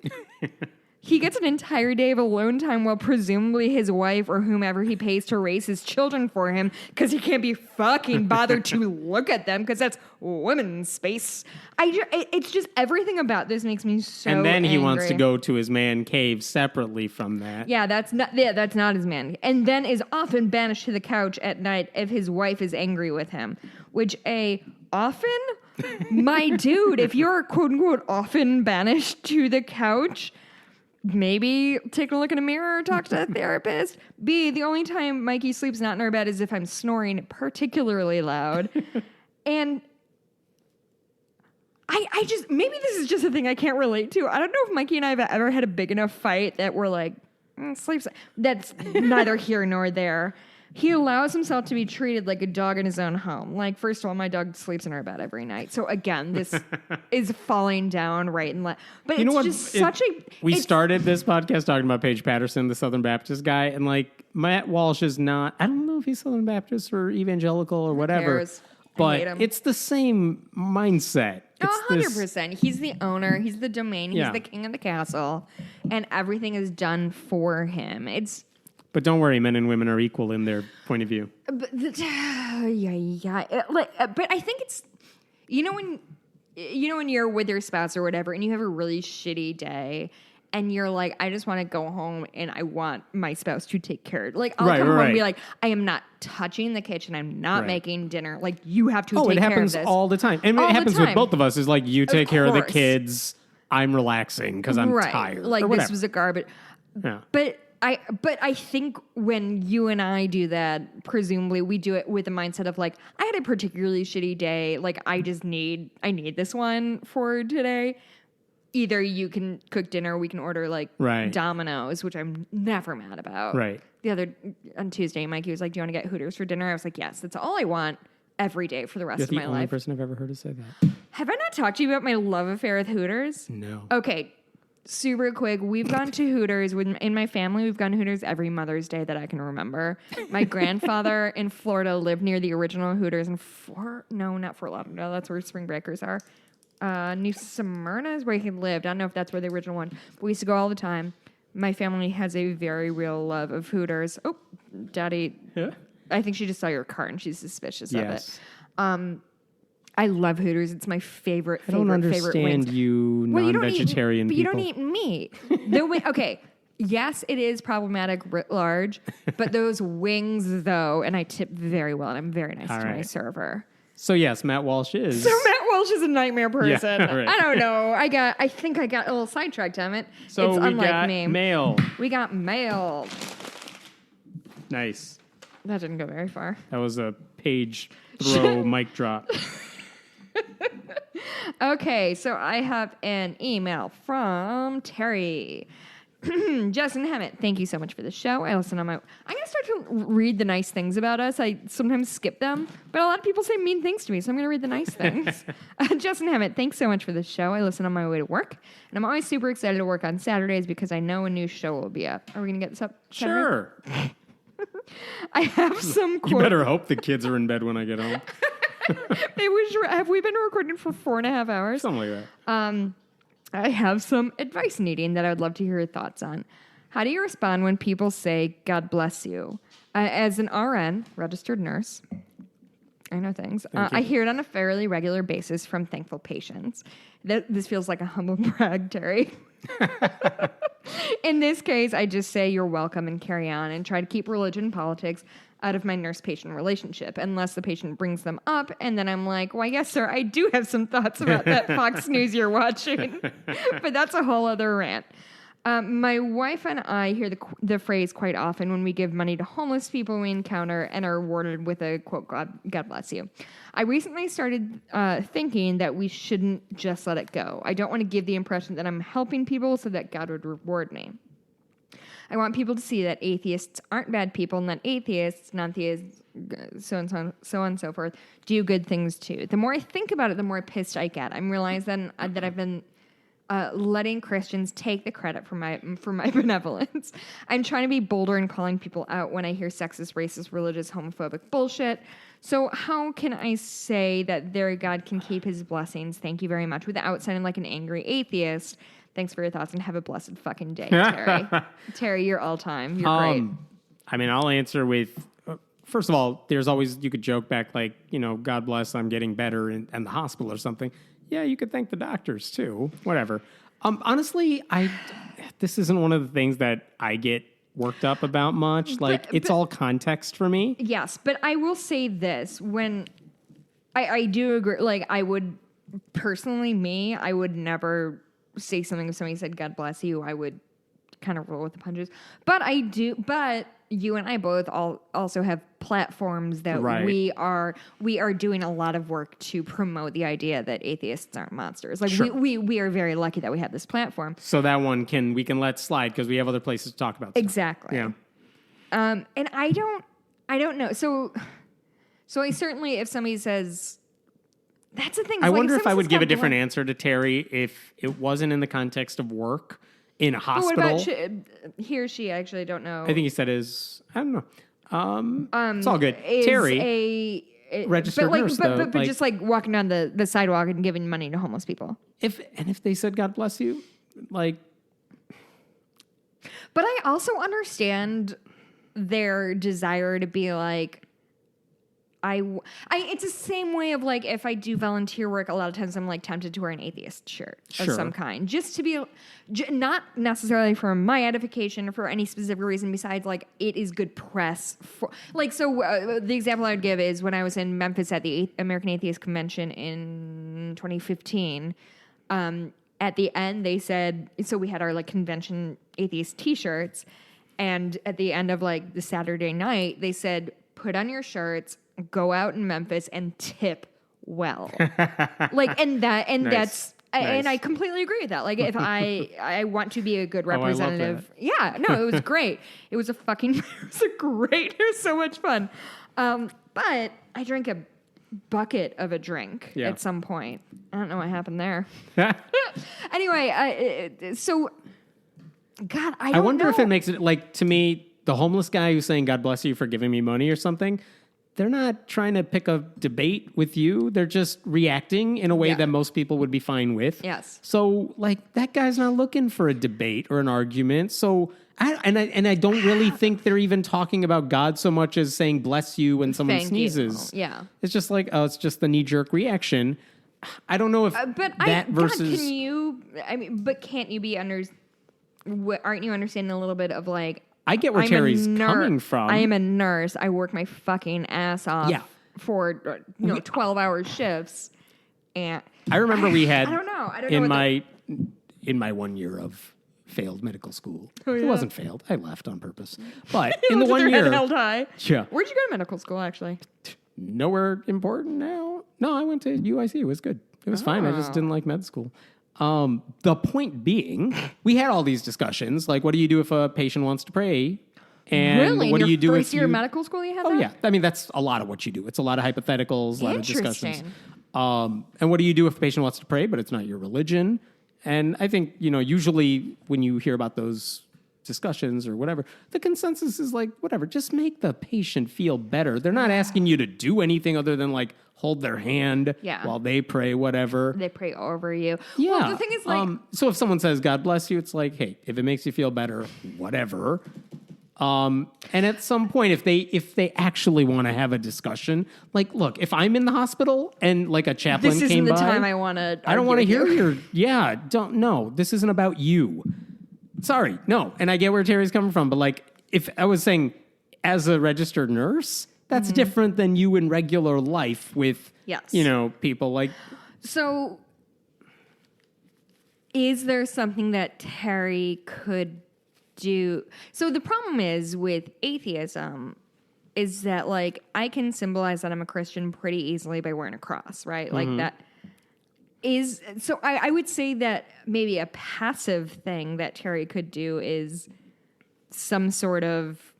He gets an entire day of alone time while presumably his wife or whomever he pays to raise his children for him because he can't be fucking bothered to look at them because that's women's space. It's just everything about this makes me so And then he angry. wants to go to his man cave separately from that. Yeah, that's not his man. And then is often banished to the couch at night if his wife is angry with him. Which often? My dude, if you're quote unquote often banished to the couch, maybe take a look in a mirror or talk to a therapist. B, the only time Mikey sleeps not in our bed is if I'm snoring particularly loud. And I just, maybe this is just a thing I can't relate to. I don't know if Mikey and I have ever had a big enough fight that we're like, sleeps. That's neither here nor there. He allows himself to be treated like a dog in his own home. Like, first of all, my dog sleeps in our bed every night. So again, this is falling down right and left. But it's just such a... We started this podcast talking about Paige Patterson, the Southern Baptist guy, and like Matt Walsh is not... I don't know if he's Southern Baptist or evangelical or whatever. But it's the same mindset. It's 100%. He's the owner. He's the domain. He's the king of the castle. And everything is done for him. But don't worry, men and women are equal in their point of view. But but I think it's when you're with your spouse or whatever, and you have a really shitty day, and you're like, I just want to go home, and I want my spouse to take care of it. Like, I'll come home and be like, I am not touching the kitchen. I'm not making dinner. Like, you have to take care of this. Oh, it happens all the time. And it happens with both of us. Is like, you take care of the kids. I'm relaxing because I'm tired. Like, this was a garbage. Yeah. But I think when you and I do that, presumably we do it with the mindset of like, I had a particularly shitty day. Like, I need this one for today. Either you can cook dinner, or we can order like Domino's, which I'm never mad about. Right. On Tuesday, Mikey was like, do you want to get Hooters for dinner? I was like, yes, that's all I want every day for the rest of my life. You're the only person I've ever heard to say that. Have I not talked to you about my love affair with Hooters? No. Okay. Super quick. We've gone to Hooters in my family. We've gone to Hooters every Mother's Day that I can remember. My grandfather in Florida lived near the original Hooters in not Fort Lauderdale. That's where Spring Breakers are. New Smyrna is where he lived. I don't know if that's where the original one. But we used to go all the time. My family has a very real love of Hooters. Oh, Daddy. Yeah. I think she just saw your cart and she's suspicious of it. I love Hooters. It's my favorite wings. I don't understand you non-vegetarian people. But you don't eat meat. Okay. Yes, it is problematic writ large, but those wings, though, and I tip very well, and I'm very nice to my server. So, yes, Matt Walsh is. So, Matt Walsh is a nightmare person. Yeah, right. I don't know. I think I got a little sidetracked, damn it. So, it's we unlike got me. mail. We got mail. Nice. That didn't go very far. That was a Paige throw mic drop. Okay, so I have an email from Terry. Justin Hammett, thank you so much for the show. I'm going to start to read the nice things about us. I sometimes skip them, but a lot of people say mean things to me, so I'm going to read the nice things. Justin Hammett, thanks so much for the show. I listen on my way to work, and I'm always super excited to work on Saturdays because I know a new show will be up. Are we going to get this up Saturday? Sure. I have some You better hope the kids are in bed when I get home. Have we been recording for 4.5 hours? Something like that. I have some advice needing that I would love to hear your thoughts on. How do you respond when people say, God bless you? As an RN, registered nurse, I know things. I hear it on a fairly regular basis from thankful patients. This feels like a humble brag, Terry. In this case, I just say you're welcome and carry on and try to keep religion and politics out of my nurse-patient relationship, unless the patient brings them up, and then I'm like, well, yes, sir, I do have some thoughts about that Fox News you're watching, but that's a whole other rant. My wife and I hear the phrase quite often when we give money to homeless people we encounter and are rewarded with a, quote, God bless you. I recently started thinking that we shouldn't just let it go. I don't want to give the impression that I'm helping people so that God would reward me. I want people to see that atheists aren't bad people and that atheists, non-theists, so on and so forth, do good things too. The more I think about it, the more pissed I get. I'm realizing that I've been letting Christians take the credit for my benevolence. I'm trying to be bolder in calling people out when I hear sexist, racist, religious, homophobic bullshit. So how can I say that their God can keep his blessings, thank you very much, without sounding like an angry atheist Thanks for your thoughts and have a blessed fucking day, Terry. Terry, you're all time. You're great. I mean, I'll answer with, first of all, there's always, you could joke back like, God bless, I'm getting better in the hospital or something. Yeah, you could thank the doctors too, whatever. Honestly, this isn't one of the things that I get worked up about much. Like, it's all context for me. Yes, but I will say this. When I do agree, like, I would, personally, I would never say something if somebody said, God bless you. I would kind of roll with the punches. But you and I both also have platforms that we are doing a lot of work to promote the idea that atheists aren't monsters. Like sure. we are very lucky that we have this platform. So that one we can let slide because we have other places to talk about stuff. Exactly. Yeah. And I don't know. So I certainly, if somebody says, that's the thing. I wonder if I would give a different answer to Terry if it wasn't in the context of work. In a hospital. What about he or she? I actually don't know. I think he said I don't know. It's all good. Terry, registered nurse, but just like walking down the sidewalk and giving money to homeless people. If they said God bless you, like. But I also understand their desire to be like, it's the same way of like, if I do volunteer work, a lot of times I'm like tempted to wear an atheist shirt of some kind, just to be, not necessarily for my edification or for any specific reason besides like, it is good press for like, so the example I would give is when I was in Memphis at the American Atheist Convention in 2015, at the end they said, so we had our like convention atheist t-shirts, and at the end of like the Saturday night, they said, put on your shirts, go out in Memphis and tip well. Like, and nice. That's, nice. And I completely agree with that. Like, if I want to be a good representative. Yeah, no, it was great. It was it was so much fun. But I drank a bucket of a drink at some point. I don't know what happened there. Anyway, so, God, I wonder know. if it makes it, like, to me, the homeless guy who's saying, God bless you for giving me money or something, they're not trying to pick a debate with you. They're just reacting in a way that most people would be fine with. Yes. So, like, that guy's not looking for a debate or an argument. So, I don't really think they're even talking about God so much as saying bless you when someone sneezes. You. Yeah. It's just like, it's just the knee-jerk reaction. I don't know if versus... God, can you... I mean, but can't you be aren't you understanding a little bit of, like... I get where Terry's coming from. I am a nurse. I work my fucking ass off for 12-hour shifts. And I remember we had I don't know in my 1 year of failed medical school. Oh, yeah. It wasn't failed. I left on purpose. But in the 1 year, held high. Yeah. Where'd you go to medical school? Actually, nowhere important now. No, I went to UIC. It was good. It was fine. I just didn't like med school. The point being, we had all these discussions, like, what do you do if a patient wants to pray? And really? What do you do first year of medical school you had that? Oh, yeah. I mean, that's a lot of what you do. It's a lot of hypotheticals, a lot of discussions. And what do you do if a patient wants to pray, but it's not your religion? And I think, usually when you hear about those discussions or whatever, the consensus is like, whatever, just make the patient feel better. They're not asking you to do anything other than like hold their hand while they pray, whatever. They pray over you. Yeah. Well, the thing is like... so if someone says, God bless you, it's like, hey, if it makes you feel better, whatever. And at some point, if they actually want to have a discussion, like, look, if I'm in the hospital and like a chaplain came by, this isn't the time I want to. I don't want to hear your. This isn't about you. Sorry, no. And I get where Terry's coming from, but like, if I was saying, as a registered nurse, that's different than you in regular life with, people like. So, is there something that Terry could do? So the problem is with atheism is that like I can symbolize that I'm a Christian pretty easily by wearing a cross, right? Like that is, so I would say that maybe a passive thing that Terry could do is some sort of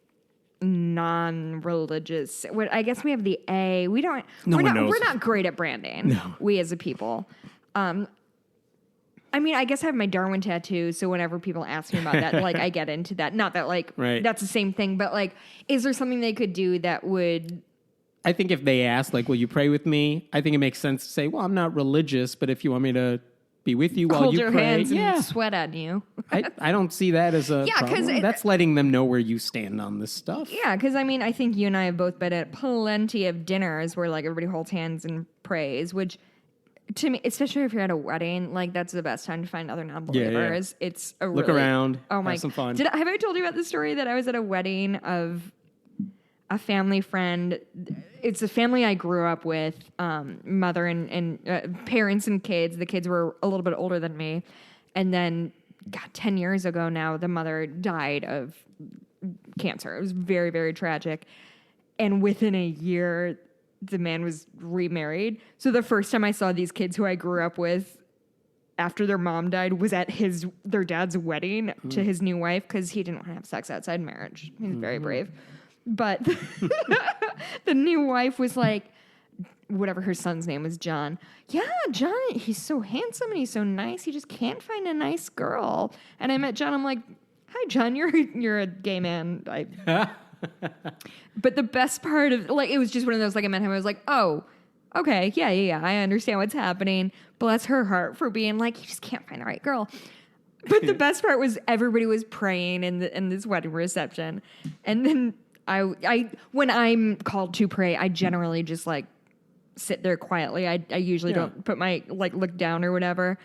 non-religious, I guess we have the A. We're not great at branding. No. We as a people. I mean, I guess I have my Darwin tattoo, so whenever people ask me about that, like, I get into that. Not that, like, that's the same thing, but, like, is there something they could do that would... I think if they ask, like, will you pray with me? I think it makes sense to say, well, I'm not religious, but if you want me to be with you while Hold you your pray. hands and sweat on you. I don't see that as a Yeah, 'cause problem. That's letting them know where you stand on this stuff. Yeah, because I mean, I think you and I have both been at plenty of dinners where like everybody holds hands and prays, which to me, especially if you're at a wedding, like that's the best time to find other non-believers. Yeah. It's a Look really, around, oh my, have some fun. Have I told you about the story that I was at a wedding of a family friend? It's a family I grew up with, mother and parents and kids. The kids were a little bit older than me. And then, God, 10 years ago now, the mother died of cancer. It was very, very tragic. And within a year, the man was remarried. So the first time I saw these kids who I grew up with after their mom died was at their dad's wedding to his new wife because he didn't want to have sex outside marriage. He was very brave. But the new wife was like, whatever her son's name was, John. Yeah, John, he's so handsome and he's so nice. He just can't find a nice girl. And I met John. I'm like, hi, John, you're a gay man. But the best part of, like, it was just one of those, like, I met him. I was like, oh, okay, yeah. I understand what's happening. Bless her heart for being like, you just can't find the right girl. But the best part was everybody was praying in this wedding reception. And then I when I'm called to pray, I generally just, like, sit there quietly. I usually don't put my, like, look down or whatever.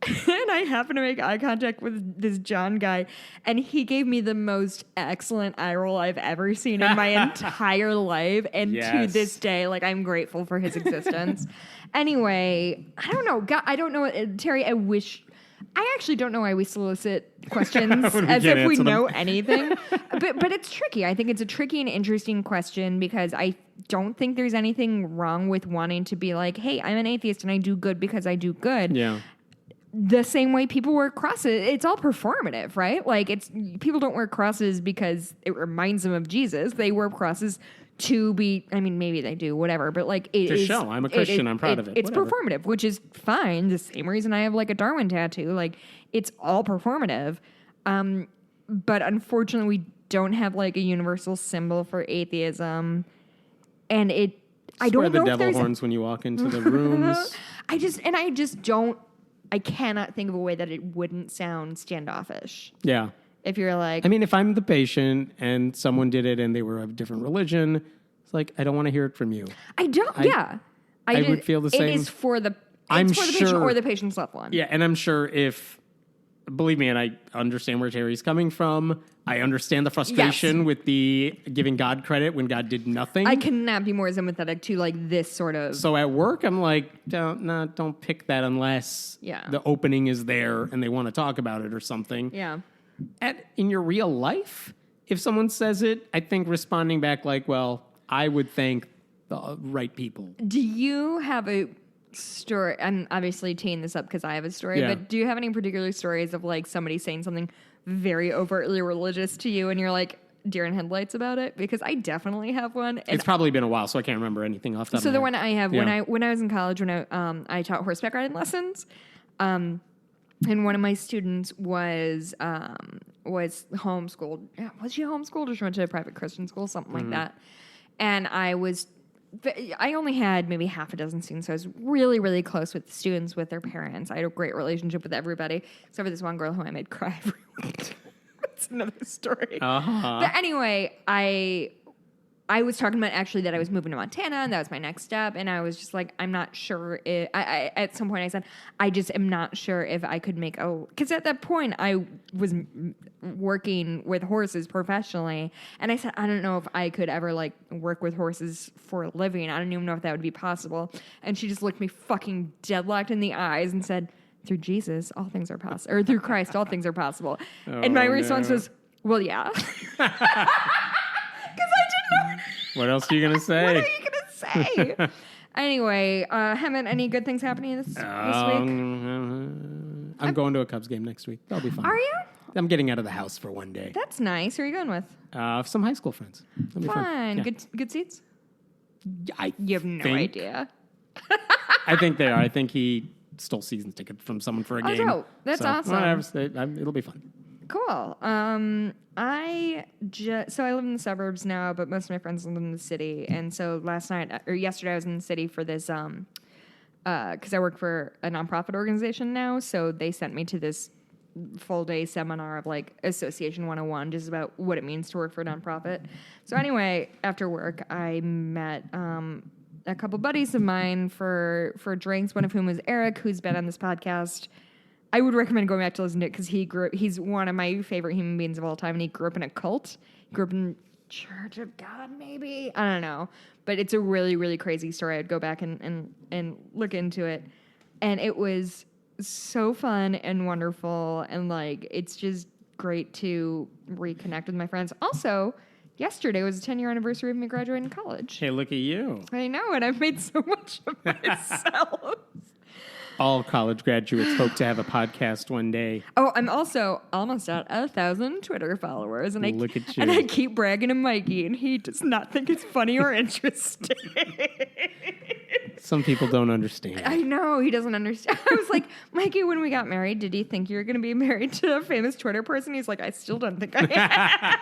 And I happened to make eye contact with this John guy, and he gave me the most excellent eye roll I've ever seen in my entire life. And to this day, like, I'm grateful for his existence. Anyway, I don't know. God, I don't know. Terry, I actually don't know why we solicit questions as if we know anything. But it's tricky. I think it's a tricky and interesting question because I don't think there's anything wrong with wanting to be like, hey, I'm an atheist and I do good because I do good. Yeah. The same way people wear crosses, it's all performative, right? Like, people don't wear crosses because it reminds them of Jesus. They wear crosses to be, I mean, maybe they do, whatever, but like it is. Show, I'm a Christian, I'm proud of it. It's whatever. performative, which is fine. The same reason I have like a Darwin tattoo. Like, it's all performative. But unfortunately, we don't have like a universal symbol for atheism. And I don't know the if devil horns when you walk into the rooms. I cannot think of a way that it wouldn't sound standoffish. Yeah. If you're like, I mean, if I'm the patient and someone did it and they were of a different religion, it's like, I don't want to hear it from you. I would feel the same. It is for the patient or the patient's loved one. Yeah, and I'm sure believe me, and I understand where Terry's coming from. I understand the frustration with the giving God credit when God did nothing. I cannot be more sympathetic to like this sort of. So at work, I'm like, don't pick that unless the opening is there and they want to talk about it or something. Yeah. In your real life, if someone says it, I think responding back like, well, I would thank the right people. Do you have a story? I'm obviously teeing this up because I have a story, but do you have any particular stories of like somebody saying something very overtly religious to you and you're like deer in headlights about it? Because I definitely have one. And it's probably been a while, so I can't remember anything off the top of my head. So the one I have, when I was in college, when I taught horseback riding lessons, and one of my students was homeschooled. Was she homeschooled or she went to a private Christian school, something like that? And I only had maybe half a dozen students, so I was really, really close with the students, with their parents. I had a great relationship with everybody, except for this one girl who I made cry every week. That's another story. But anyway, I was talking about actually that I was moving to Montana and that was my next step. And I was just like, I'm not sure. At some point I said, I just am not sure if I could because at that point I was working with horses professionally. And I said, I don't know if I could ever like work with horses for a living. I don't even know if that would be possible. And she just looked me fucking deadlocked in the eyes and said, through Jesus, all things are possible. Or through Christ, all things are possible. And my response was, well, yeah. What else are you going to say? What are you going to say? Anyway, Hammond, any good things happening this week? I'm going to a Cubs game next week. That'll be fun. Are you? I'm getting out of the house for one day. That's nice. Who are you going with? Some high school friends. That'll be fun. Yeah. Good seats? You have no idea. I think they are. I think he stole season ticket from someone for a game. Oh, that's awesome. Whatever, it'll be fun. Cool. I live in the suburbs now, but most of my friends live in the city. And so yesterday I was in the city for this because I work for a nonprofit organization now. So they sent me to this full day seminar of like Association 101, just about what it means to work for a nonprofit. So anyway, after work, I met a couple buddies of mine for drinks, one of whom was Eric, who's been on this podcast. I would recommend going back to listen to it because he's one of my favorite human beings of all time, and he grew up in a cult. He grew up in Church of God, maybe? I don't know. But it's a really, really crazy story. I'd go back and look into it. And it was so fun and wonderful, and like it's just great to reconnect with my friends. Also, yesterday was the 10-year anniversary of me graduating college. Hey, look at you. I know, and I've made so much of myself. All college graduates hope to have a podcast one day. Oh, I'm also almost at 1,000 Twitter followers, and Look at you. And I keep bragging to Mikey, and he does not think it's funny or interesting. Some people don't understand. I know, he doesn't understand. I was like, Mikey, when we got married, did you think you were going to be married to a famous Twitter person? He's like, I still don't think I am.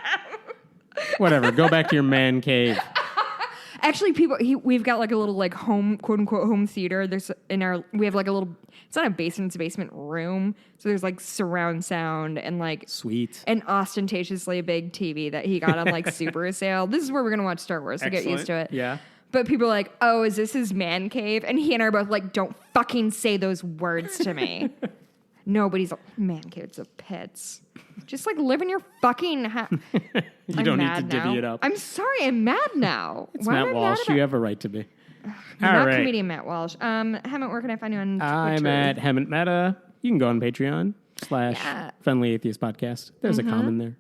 Whatever. Go back to your man cave. Actually, we've got like a little like home, quote unquote, home theater. We have like a little, it's not a basement, it's a basement room. So there's like surround sound and like Sweet. an ostentatiously big TV that he got on like super sale. This is where we're going to watch Star Wars, so get used to it. Yeah. But people are like, oh, is this his man cave? And he and I are both like, don't fucking say those words to me. Nobody's like, man caves of pets. Just like live in your fucking house. You don't need to divvy it up. I'm sorry, I'm mad now. It's Why am Matt I Walsh. mad You have a right to be. You're All not right. comedian Matt Walsh. Hammett, where can I find you on Twitter? I'm at Hammett Meta. You can go on Patreon / Friendly Atheist Podcast. There's a comment there.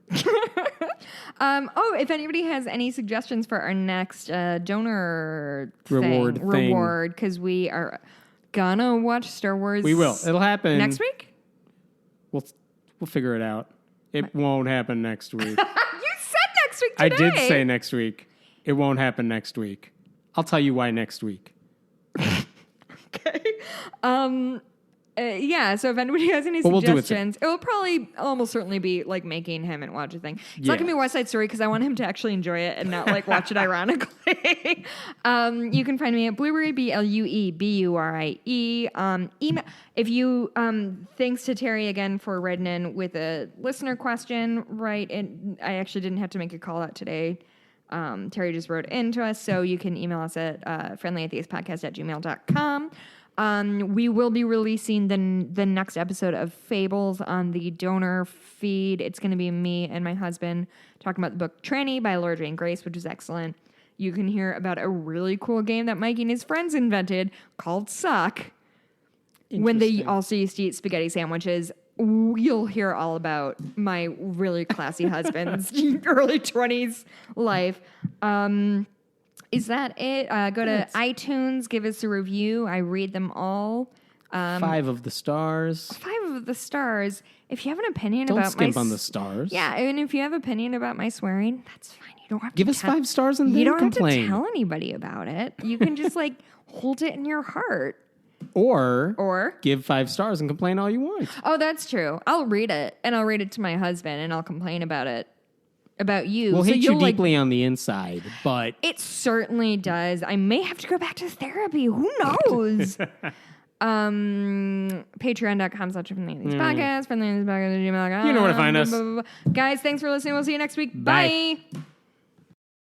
If anybody has any suggestions for our next donor Reward thing. because we are gonna watch Star Wars. We will. It'll happen next week. We'll figure it out. It won't happen next week. You said next week today. I did say next week. It won't happen next week. I'll tell you why next week. Okay. So if anybody has any We'll suggestions, it will probably almost certainly be like making him and watch a thing. It's not gonna be West Side Story because I want him to actually enjoy it and not like watch it ironically. You can find me at Blueberry, BLUEBURIE. Email if you thanks to Terry again for writing in with a listener question, right? And I actually didn't have to make a call out today. Terry just wrote in to us, so you can email us at friendlyatheistpodcast@gmail.com. We will be releasing the next episode of Fables on the donor feed. It's going to be me and my husband talking about the book Tranny by Laura Jane Grace, which is excellent. You can hear about a really cool game that Mikey and his friends invented called Suck. When they also used to eat spaghetti sandwiches. You'll hear all about my really classy husband's early 20s life. Is that it? Go to iTunes, give us a review. I read them all. 5 of the stars. 5 of the stars. If you have an opinion Don't about skimp on the stars. Yeah, and if you have an opinion about my swearing, that's fine. You don't have to give us 5 stars and then complain. You don't have to tell anybody about it. You can just like hold it in your heart. Or give 5 stars and complain all you want. Oh, that's true. I'll read it, and I'll read it to my husband, and I'll complain about it. About you. We'll hit you deeply on the inside, but... It certainly does. I may have to go back to therapy. Who knows? Patreon.com/friendlyatheistpodcast, friendlyatheistpodcast@gmail.com. You know where to find us. Guys, thanks for listening. We'll see you next week. Bye. Bye.